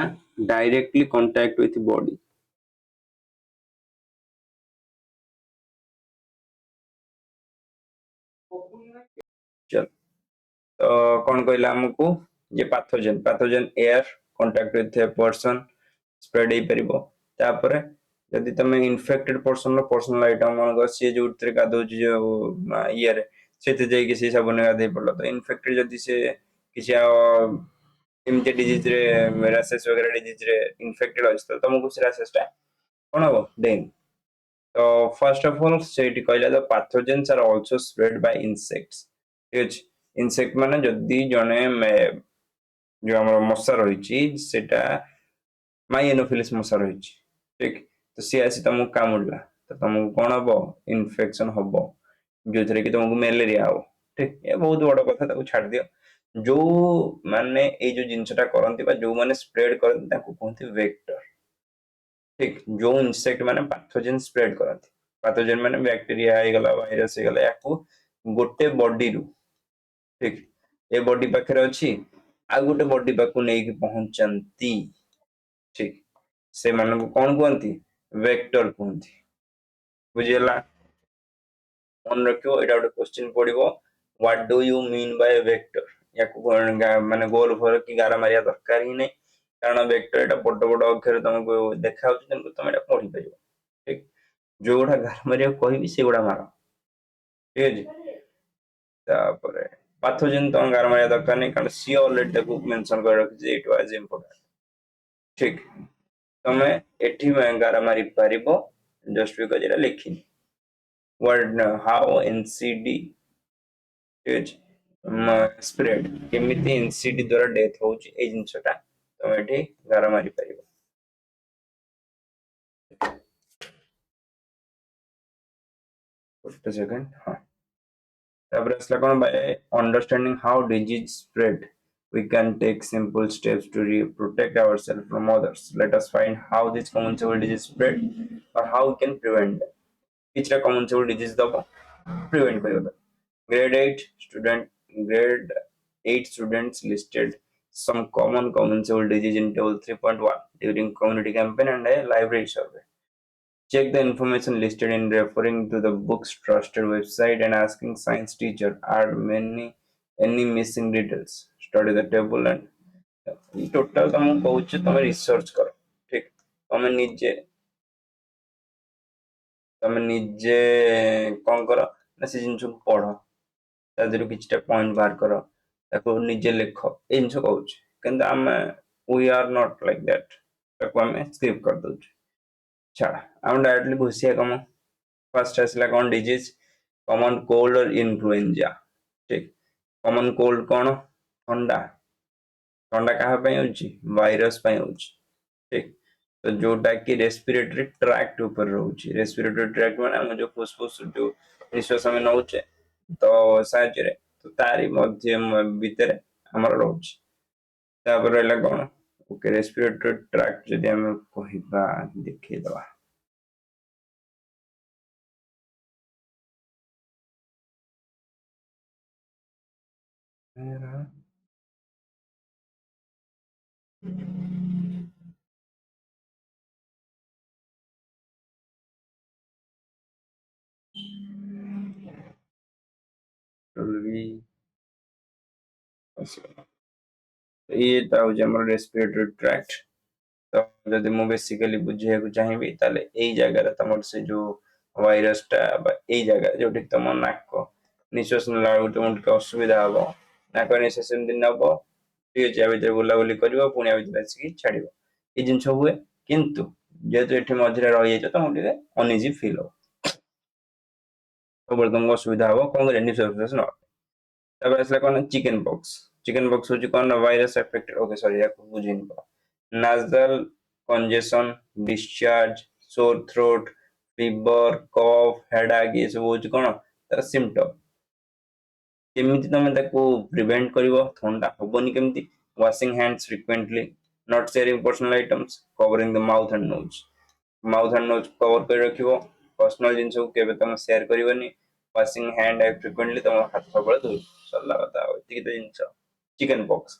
ଡାଇରେକ୍ଟଲି କଣ୍ଟାକ୍ଟ ୱିଥ ବଡି चल तो कौन कहला हमको ये pathogen air contact with a person spread हो परिबो तापर जदि तमे इन्फेक्टेड पर्सन रो पर्सनल आइटम मन सी जो उतरे गादौची जो इयर सेते जाई कि से साबुन गादे पड़लो तो इन्फेक्टेड जदि से किसी एमती डिजीज रे रैशेस वगैरह डिजीज रे इन्फेक्टेड अछि तो तुमको से रैशेस टा कोन हो डेन तो फर्स्ट ऑफ ऑल सेठी कहला the pathogens are also spread by insects ठीक अछि इंसेक्ट माने जदि जने जो हमर मशा रहिछि सेटा माइएनोफिलिस मशा रहिछि ठीक तो सी आसी तुमको कामुड़ला तो तुमको कौन हम इन्फेक्शन हम जो थे कि तुमको मलेरिया हम ठीक ये बहुत बड़ कथा छाड़ दियो जो माने ये जो जिनसटा करती जो माने स्प्रेड करती कहते वेक्टर ठीक जो इनसेक्ट माने पैथोजेन स्प्रेड करती पैथोजेन माने बैक्टीरिया गला वायरस गला या गोटे बॉडी रु ठीक ए बॉडी पाखे अच्छी आ गोटे बॉडी पाक नहीं पहुंचती ठीक से मान को कौन कहती वेक्टर कहती बुझीगला मन रखियो एटा गोटे क्वेश्चन पड़िबो what do you mean by vector या माने गोल भर की गारा मारिया दरकार ही नहीं कारण वेक्टर एटा बड़ बड़ अक्षर तुमको देखा तुम एटा पढ़ी पार ठीक जो गुड़ा गारा मारिया कहबी से गुड़ा मार ठीक है पाथोजेन तुम गारा मारिया दरकार नहीं कारण सी ऑलरेडी मेंशन कर रखी इट वाज इंपोर्टेंट ठीक तमे एठी गारा मारी पारिबो जस्ट बिकॉज एटा लिखिनी word how NCD is spread केमिति एनसीडी द्वारा डेथ होची ए जिंसटा तमे एठी गारा मारी पारिबो just a second हां तापर असला कोन by understanding how disease spread we can take simple steps to protect ourselves from others. Let us find how this communicable disease spread or how we can prevent them. Each communicable disease दबो prevent करियो grade 8 student grade 8 students listed some common communicable disease in table 3.1 during community campaign and a library survey. Check the information listed in referring to the book's trusted website and asking science teacher are any missing details. Study the table and total तुमको कहूँ तुम research करो ठीक तुम निजे कौन कर ना से जिन पढ़ तादेहु किछटा पॉइंट बाहर कर ताको निजे लिख ए जिन कहूँ कि आम we are not like that ताको आम स्किप कर दउछ छाड़ा आम डायरेक्टली घुसिया कम फर्स्ट आसला कौन डिजीज कॉमन कोल्ड और इन्फ्लुएंजा ठीक कॉमन कोल्ड कौन ठंडा ठंडा क्या वायरस ठीक तो जोटा कि रेस्पिरेटरी ट्रैक्ट ऊपर रोचे रेस्पिरेटरी ट्रैक्ट माने हम जो फुसफुस जो निश्वास हम नौचे तो साहाଯ୍य तो तारी मध्य भितर हमर रोचे तापर रहला कोन ओके रेस्पिरेटरी ट्रैक्ट जदि हम कहिबा देखै दवा ये रेस्पिरेटरी ट्रैक्ट तो जदि मु बेसिकली बुझे को चाहिबी ताले एई जगह तमर से जो वायरस टा एई जगह जोटी तम नाक निश्वास नला तुमको असुविधा हबो नाक निश्वास दिन नबो ठीक अछि आबे बुला बुली करिवो पुनी आबे आसी छाड़िवो ए जिंस हुए किंतु जेतु एठी मझरे रहि जाय त मुटिके अनइजी फील हो तो तुमको असुविधा हबो कोन करे निश्वास न तब असला कोन चिकन पॉक्स होची कोन वायरस अफेक्टेड ओके सॉरी या बुझिनी पा nasal congestion discharge sore throat fever cough headache ये सब होची कोन तार सिम्पटम केमिति तमे ताको प्रिवेंट करिवो ठंडा होबनी केमिति washing hands frequently not sharing personal items covering the mouth and nose cover कर रखिवो पर्सनल जिंस को केबे तमे शेयर करिवनी washing hand frequently तम हाथ सबले धोई सल्ला बताओ एतिकी तो जिंस चिकन पॉक्स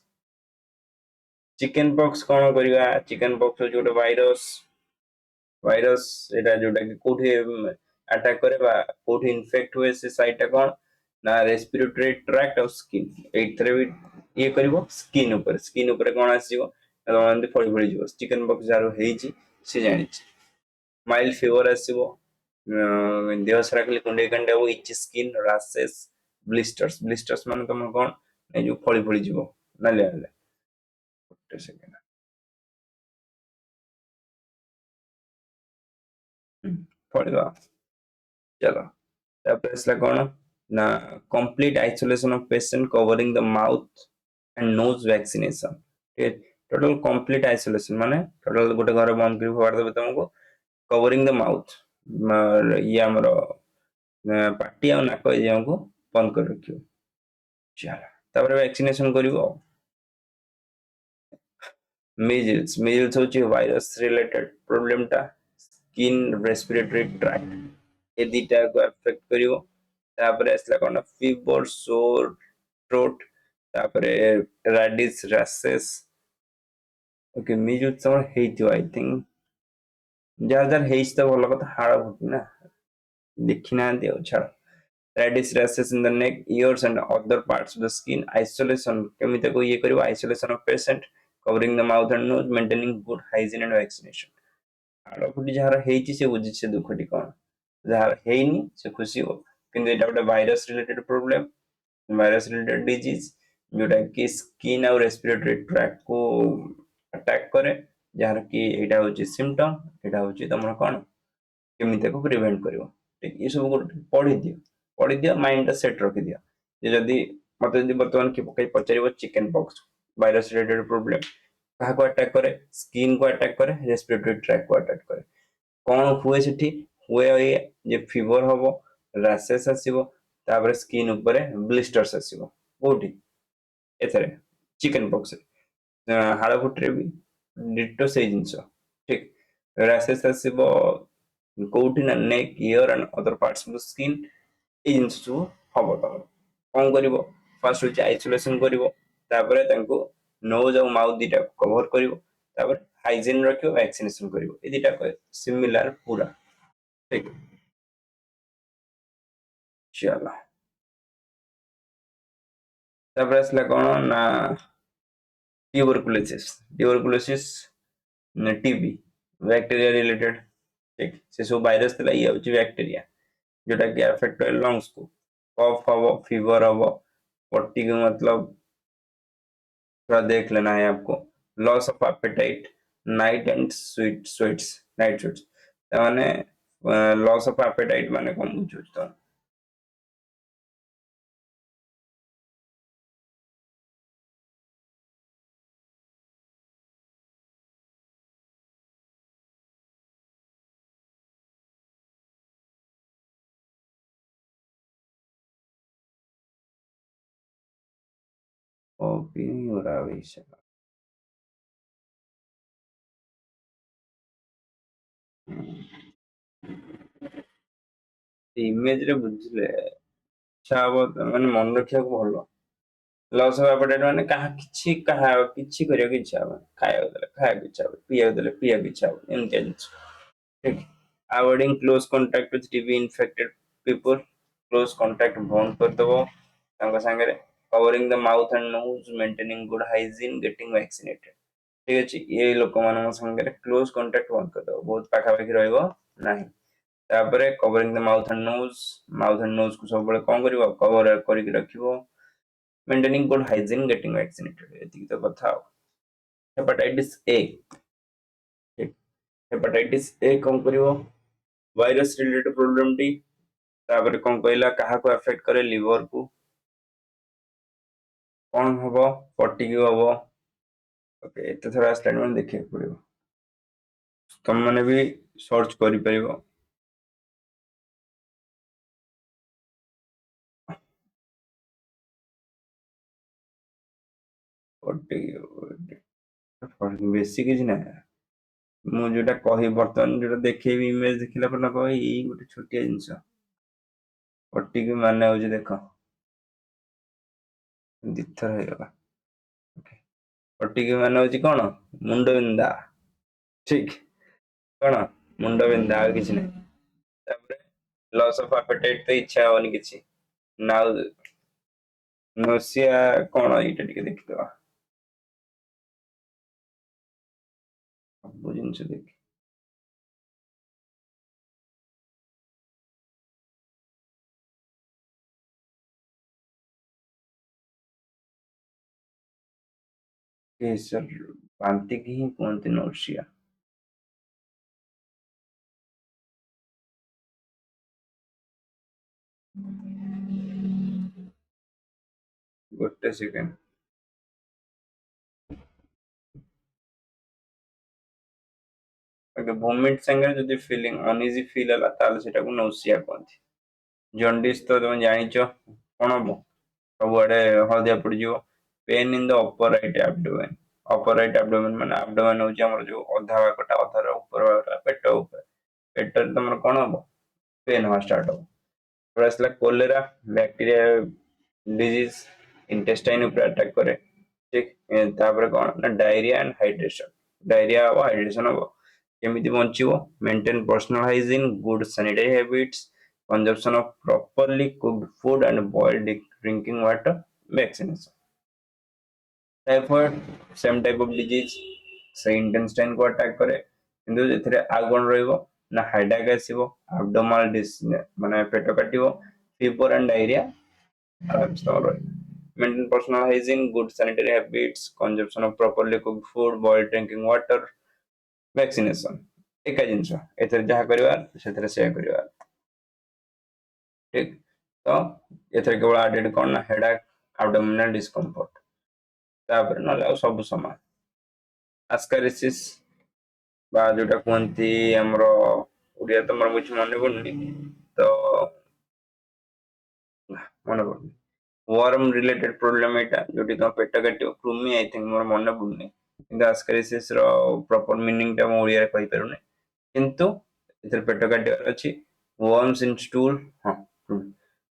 चिकन पॉक्स कौन करिवा चिकन पॉक्स हो जोटे वायरस एटा जोटा कि कोठी अटैक करे बा कोठी इन्फेक्ट हुए से साइट कौन ना रेस्पिरेटरी ट्रैक्ट और स्किन एथरे भी ये करिवो स्किन ऊपर कौन आसीबो एंड फळी फळी जीवो चिकन पॉक्स जारो हेची से जानि माइल्ड फीवर आसीबो देह सारा खाली कुंडे कंडे हो इच स्किन रैशेस ब्लिस्टर्स माने तुम कौन ए जो फळी फळी जीवो नाले नाले सेकेंड पढ़वा चलो तापर असला कोन ना complete isolation of patient covering the mouth and nose vaccination total complete isolation माने टोटल गोटे घर बंद कर फाड़ देबे तुमको कवरिंग द माउथ ये आमर पार्टी आ नाक एरिया को बंद कर रखियो। चलो तापर वैक्सीनेशन करिवो। मिजल्स मिजल्स होची वायरस रिलेटेड प्रॉब्लम टा स्किन रेस्पिरेटरी ट्रैक्ट ए दिटा को अफेक्ट करिवो। तापर आसला कोन फीवर सोर थ्रोट तापर रेडिश रैशेस। ओके मिजल्स समर हेइतो आई थिंक जार जार हेइस त भलो कथा हाड़ फुटी ना देखि ना दियो छाड़ reddish rashes in the neck ears and other parts of the skin isolation केमिति को ये करिवो isolation of patient covering the mouth and nose maintaining good hygiene and vaccination। हाड़ फुटी जार हेइची से बुझी से दुखटी कोन जार हेइनी से खुशी हो किंतु एटा गोटे virus related problem virus related disease जोटा कि स्किन और रेस्पिरेटरी ट्रैक्ट को अटैक करे जार कि एटा होची सिम्पटम एटा होची तमर कोन केमिति को प्रिवेंट करिवो ठीक ये सब गोटे पढ़ी दियो माइंड सेट रखि दियो जे जदी मते जदी वर्तमान कि पकई पचारिबो chicken pox virus related problem कहा को अटैक करे स्किन को अटैक करे रेस्पिरेटरी ट्रैक्ट को अटैक करे कौन हुए सेठी हुए ये जे फीवर हबो रैशेस आसीबो तापर स्किन ऊपर ब्लिस्टर्स आसीबो कोठी एथरे चिकन पॉक्स हाड़ फुटरे भी डिटो से जिंस ठीक रैशेस आसीबो कोठी ना neck ear and other parts of the skin ए जिंस सब हबो तमर कौन करिवो फर्स्ट होची आइसोलेशन करिवो तापर तांको नोज और माउथ दिटा कवर करिवो तापर हाइजीन रखियो वैक्सीनेशन करिवो ए दिटा सिमिलर पूरा ठीक चलो तापर असला कोन ना ट्यूबरकुलोसिस टीबी बैक्टीरिया रिलेटेड ठीक से सब वायरस तला ये होची बैक्टीरिया जोटा कि अफेक्ट करे लंग्स को कफ हबो फीवर हबो पट्टी के मतलब थोड़ा देख लेना है आपको loss of appetite night and sweets night sweets माने लॉस ऑफ एपेटाइट माने कौन बुझुछ तो ओपी होरा वैसे इमेज रे बुझले अच्छा हबो माने मन रखिया को भलो लॉस ऑफ एपेटाइट माने किछि करियो कि इच्छा हबो खाया कि इच्छा हबो पिया कि इच्छा हबो एमते ठीक avoiding close contact with TB infected people close contact बंद कर दबो तांका संगे covering the mouth and nose maintaining good hygiene getting vaccinated ठीक अछि ये लोक मान संगे क्लोज कांटेक्ट बंद कर दबो बहुत पाखा पाखी रहइबो नाही तापरे covering the mouth and nose को सब बळे कोन करिवो कवर करिक रखिवो maintaining good hygiene getting vaccinated एतिक तो कथा हेपेटाइटिस ए हेपेटाइटिस ए कोन करिवो वायरस रिलेटेड प्रॉब्लम टी तापर कोन कहला काहा को अफेक्ट करे लिवर को कौन हबो फटिग हबो ओके एते थोड़ा स्टेटमेंट देखिए पड़िबो तुम माने भी सर्च करि परिबो फटिग बेसी किछ ना मु जोटा कहि बर्तन जोटा देखिबी इमेज देखिला पर ना कहि ई गोटे छोटिया जिंस फटिग माने हो जे देखो दिथर हे गला फटिग माने हो कोन मुंड बिंदा ठीक कोन मुंड बिंदा आ किछ नै तापर लॉस ऑफ एपेटाइट तो इच्छा होनी किछ नाउ नोसिया कोन एटा टिके देखिदवा सब जिंस देख के सर बांति की ही कोनती नोसिया गोटे सेकेंड ओके वोमिट संगे जदि फीलिंग अनइजी फील हला ताले सेटा को नौसिया कहନ୍ତି जॉन्डिस तो तुम जानिचो कोन हबो सबुआडे हळदिया पड़ जिवो pain in the upper right abdomen upper right abdomen माने एब्डोमेन होची हमर जो अधा भागटा अधार ऊपर भागटा पेट ऊपर पेट तुमर कोन हबो पेन हो स्टार्ट हो असला कोलेरा बैक्टीरिया डिजीज इंटेस्टाइन ऊपर अटैक करे ठीक तापर कोन ना डायरिया एंड हाइड्रेशन डायरिया और हाइड्रेशन हो केमिति बंचिवो maintain personal hygiene good sanitary habits consumption of properly cooked food and boiled drinking water vaccination typhoid same type of disease से इंटेस्टाइन को अटैक करे किंतु एथिरे आ कोन रहइबो ना हेडेक आसीबो एब्डोमिनल डिस माने पेट काटिबो फीवर एंड डायरिया आराम से रहइबो maintain personal hygiene good sanitary habits consumption of properly cooked food boiled drinking water vaccination एका जिनस एथरे जहा करिवार सेथरे से करिवार ठीक तो एथरे केवल एडेड कोन ना हेडेक एब्डोमिनल डिस्कम्फर्ट तापर न सब समान आस्कारिसिस बा जोटा कहती हमरो ओडिया तो मोर बुझ मन पड़नी तो मन पड़नी वर्म रिलेटेड प्रॉब्लम एटा जोटी तो पेट काटियो कृमि आई थिंक मोर मन पड़नी किंतु आस्कारिसिस रो प्रॉपर मीनिंग ता मो ओडिया रे कहि परने किंतु इधर पेट काटियो अछि वर्म्स इन स्टूल हां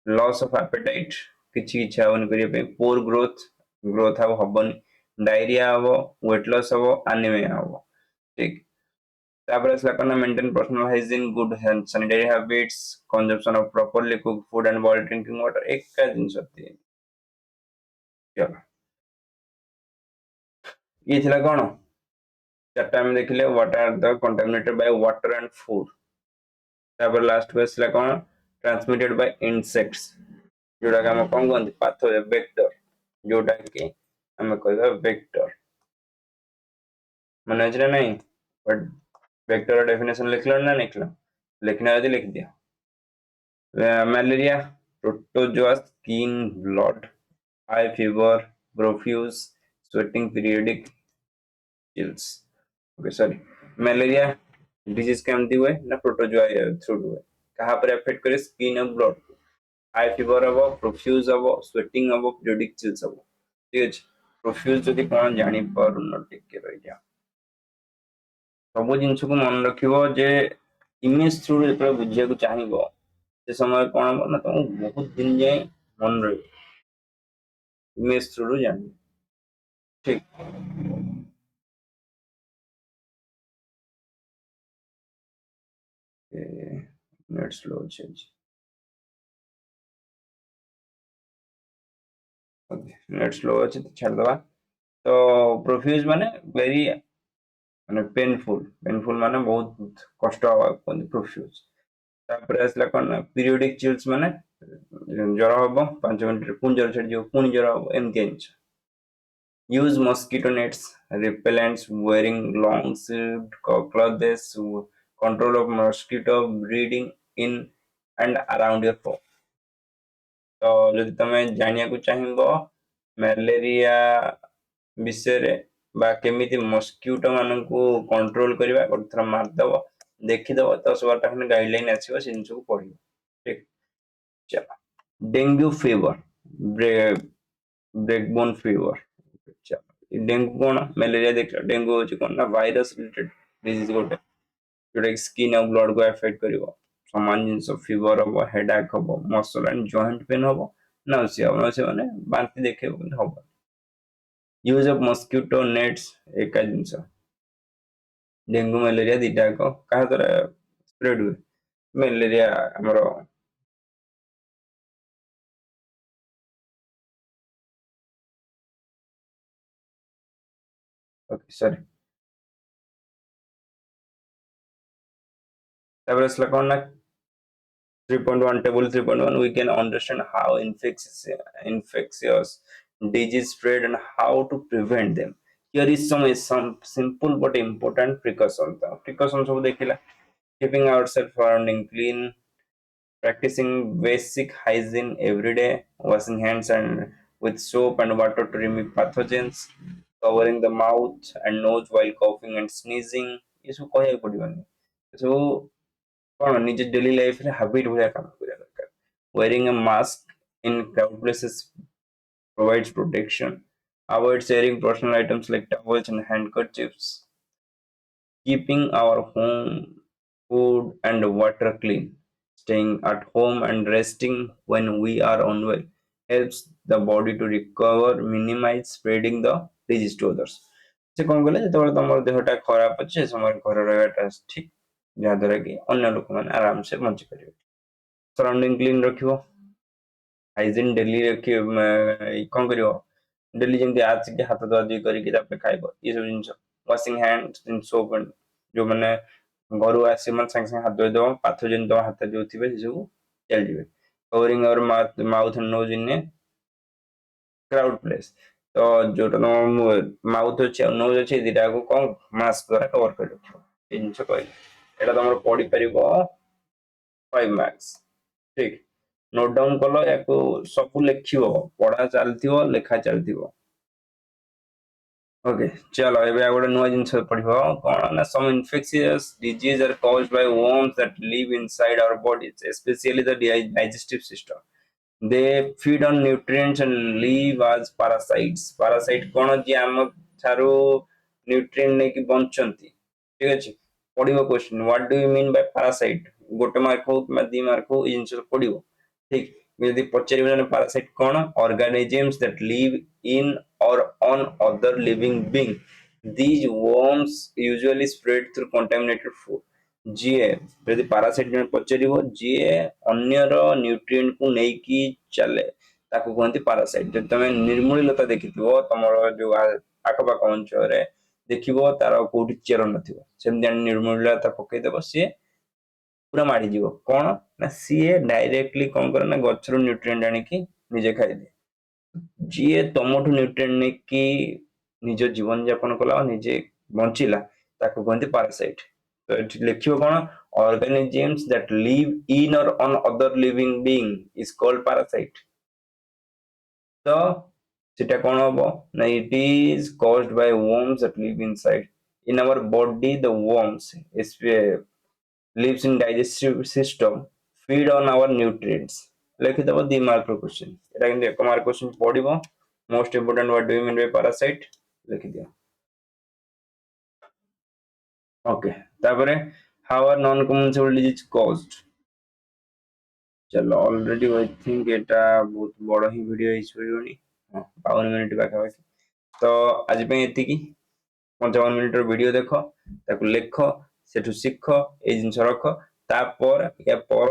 लॉस ऑफ एपेटाइट किछि इच्छा होन करिया पे पोर ग्रोथ ग्रोथ हबनी डायरिया हबो वेट लॉस हबो एनीमिया हबो ठीक तापर असला करना maintain personal hygiene good health sanitary habits consumption of properly cooked food and boiled drinking water एक का दिन सत्य चलो ये थिला कोन चारटा हम देखिले what are the contaminated by water and food तापर लास्ट को असला कोन ट्रांसमिटेड बाय इंसेक्ट्स जोडा का हम कोन कहंती पाथो वेक्टर जोडा कि हम कहबा वेक्टर माने जरा नहीं बट वेक्टर डेफिनेशन लिखलो ना लिखलो लिखना यदि लिख दिया malaria protozoa skin blood high fever profuse sweating periodic chills okay sorry malaria disease केमती हुए ना प्रोटोजोआ थ्रू हुए कहाँ पर अफेक्ट करे स्किन और ब्लड हाई फीवर हबो प्रोफ्यूज हबो स्वेटिंग हबो पीरियडिक चिल्स हबो ठीक अछि प्रोफ्यूज जदि कोन जानि पारुन टिके रहि जा सब जिनस को मन रखिबो जे इमेज थ्रू जे बुझिया को चाहिबो से समय कोन ना तुम बहुत दिन जाए मन रही इमेज थ्रू जान ठीक नेट स्लो छै ओके नेट स्लो अछि तो छाड़ दवा तो प्रोफ्यूज माने वेरी माने पेनफुल माने बहुत कष्ट हवा कोन प्रोफ्यूज तापर असला कोन पीरियडिक चिल्स माने ज्वर हबो 5 मिनिट रे पुन ज्वर छड़ जो पुन ज्वर हबो एमती अंच use mosquito nets repellents wearing long sleeved clothes control of mosquito breeding in and around your home तो जदि तमे जानिया को चाहिबो मलेरिया विषय रे बा केमिति मस्क्यूटो मानकू कंट्रोल करबा गोथरा मार दबो देखि दबो 10 12 खन गाइडलाइन आसीबो सिन सब पढिबो ठीक चलो डेंगू फीवर ब्रेकबोन फीवर चलो डेंगू कोन मलेरिया देख डेंगू होची कोन ना वायरस रिलेटेड डिजीज गोटे जोटा स्किन और ब्लड को अफेक्ट करिवो समान जिनस फीवर हबो हेडेक हबो मसल एंड जॉइंट पेन हबो नाउसिया माने बांति देखेबो हबो यूज ऑफ मस्क्यूटो नेट्स एका जिनस डेंगू मलेरिया दिटा को कहा तोरा स्प्रेड हुए मलेरिया हमरो ओके सॉरी तापर असला कोन ना 3.1 table 3.1 we can understand how infectious disease spread and how to prevent them here is some simple but important precautions precautions सब देखिला keeping ourselves surrounding clean practicing basic hygiene every day washing hands and with soap and water to remove pathogens covering the mouth and nose while coughing and sneezing ये सब कहया पड़िबनी सब कौन निज daily life रे habit भलिया काम करिया दरकार wearing a mask in crowd places provides protection avoid sharing personal items like towels and handkerchiefs keeping our home, food, and water clean. Staying at home and resting when we are unwell helps the body to recover, minimize spreading the disease to others. ସେ କଣ କଲେ ଯେତେବେଳେ ତମର ଦେହଟା ଖରାପ ଅଛି ସେ ସମୟରେ ଘରେ ରହିବାଟା ଠିକ ଯାହାଦ୍ୱାରା କି ଅନ୍ୟ ଲୋକମାନେ ଆରାମସେ ବଞ୍ଚି ପାରିବେ ସରାଉଣ୍ଡିଂ କ୍ଲିନ୍ ରଖିବ ହାଇଜିନ୍ ଡେଲି ରଖିବ କଣ କରିବ ଡେଲି ଯେମିତି ଆସିକି ହାତ ଧୁଆଧୁଇ କରିକି ତାପରେ ଖାଇବ ଏସବୁ ଜିନିଷ ୱାସିଂ ହ୍ୟାଣ୍ଡ ଇନ୍ ସୋପ୍ ଯୋଉମାନେ ଘରୁ ଆସିବେ ମାନେ ସାଙ୍ଗେ ସାଙ୍ଗେ ହାତ ଧୋଇଦବ ପାଥୋଜେନ ତମ ହାତ ଯୋଉ ଥିବେ ସେ ସବୁ ଚାଲିଯିବେ covering our mouth and nose in a crowd place ତ ଯୋଉଟା ତମ ମାଉଥ ଅଛି ଆଉ ନୋଜ ଅଛି ଦିଟାକୁ କଣ ମାସ୍କ ଦ୍ୱାରା କଭର କରି ରଖିବ ଏଇ ଜିନିଷ କହିଲେ ଏଇଟା ତମର ପଡିପାରିବ 5 ମାର୍କସ୍ ଠିକ ନୋଟ ଡାଉନ କଲ ୟାକୁ ସବୁ ଲେଖିବ ପଢା ଚାଲିଥିବ ଲେଖା ଚାଲିଥିବ ओके चलो ଏବେ ଆଉ ଗୋଟେ ନୂଆ ଜିନିଷ ପଢିବ କଣ ନା some infectious diseases are caused by worms that live inside our bodies especially the digestive system they feed on nutrients and live as parasites parasite କଣ ଯେ ଆମ ଠାରୁ ନ୍ୟୁଟ୍ରିଏଣ୍ଟ ନେଇକି ବଞ୍ଚନ୍ତି ଠିକ ଅଛି ପଢିବ question what do you mean by parasite ଗୋଟେ mark ହଉ କିମ୍ବା 2 ମାର୍କ ହଉ ଏଇ ଜିନିଷ ପଢିବ ଠିକ ଯଦି ପଚାରିବେ ମାନେ parasite କଣ organisms that live in or on other living being these worms usually spread through contaminated food ଯିଏ ଯଦି parasite ଜଣେ ପଚାରିବ ଯିଏ ଅନ୍ୟର ନ୍ୟୁଟ୍ରିଏଣ୍ଟ କୁ ନେଇକି ଚାଲେ ତାକୁ କୁହନ୍ତି parasite ଯଦି ତମେ ନିର୍ମୂଳିଲତା ଦେଖିଥିବ ତମର ଯୋଉ ଆଖପାଖ ଅଞ୍ଚଳରେ ଦେଖିବ ତାର କୋଉଠି ଚେର ନଥିବ ସେମିତି ନିର୍ମୂଳିଲତା ପକେଇଦବ ସିଏ ପୁରା ମାଡ଼ିଯିବ କଣ ନା ସିଏ ଡାଇରେକ୍ଟଲି କଣ କରେ ନା ଗଛରୁ ନ୍ୟୁଟ୍ରିଏଣ୍ଟ ଆଣିକି ନିଜେ ଖାଇଦିଏ ଯିଏ ତମଠୁ ନ୍ୟୁଟ୍ରିଏଣ୍ଟ ନେଇକି ନିଜ ଜୀବନ ଯାପନ କଲା ଆଉ ନିଜେ ବଞ୍ଚିଲା ତାକୁ କୁହନ୍ତି ପାରାସାଇଟ୍ ତ ଏଠି ଲେଖିବ କଣ organisms that live in or on other living being is called parasite ତ ସେଟା କଣ ହବ ନା it is caused by worms that live inside in our body the worms lives in digestive system feed on our nutrients ଲେଖିଦବ 2 mark ର question ଏଟା କିନ୍ତୁ 1 mark question ପଡିବ most important what do you mean by parasite ଲେଖିଦିଅ okay ତାପରେ how are non communicable disease caused चलो already I think एटा बहुत बड़ ही वीडियो हिसबनी 52 मिनिट पाखापाखि तो आज पे एतिकी 55 मिनिट वीडियो देख ताकू लेख सेठू शिख ए जिंस रख तापर या पर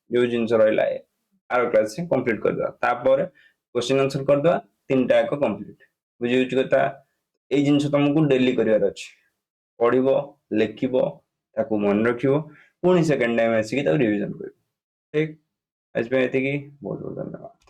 जो जिंस रहिला आर क्लास से कंप्लीट कर दवा तापर क्वेश्चन आंसर कर दवा तीनटा एक कंप्लीट बुझी कथा ए जिंस तुमको डेली करिवार अछि पढिबो लेखिबो ताकू मन रखिबो पुणी सेकंड टाइम आसी ताकू रिवीजन करिबो ठीक आज पे एतिकी बहुत बहुत धन्यवाद।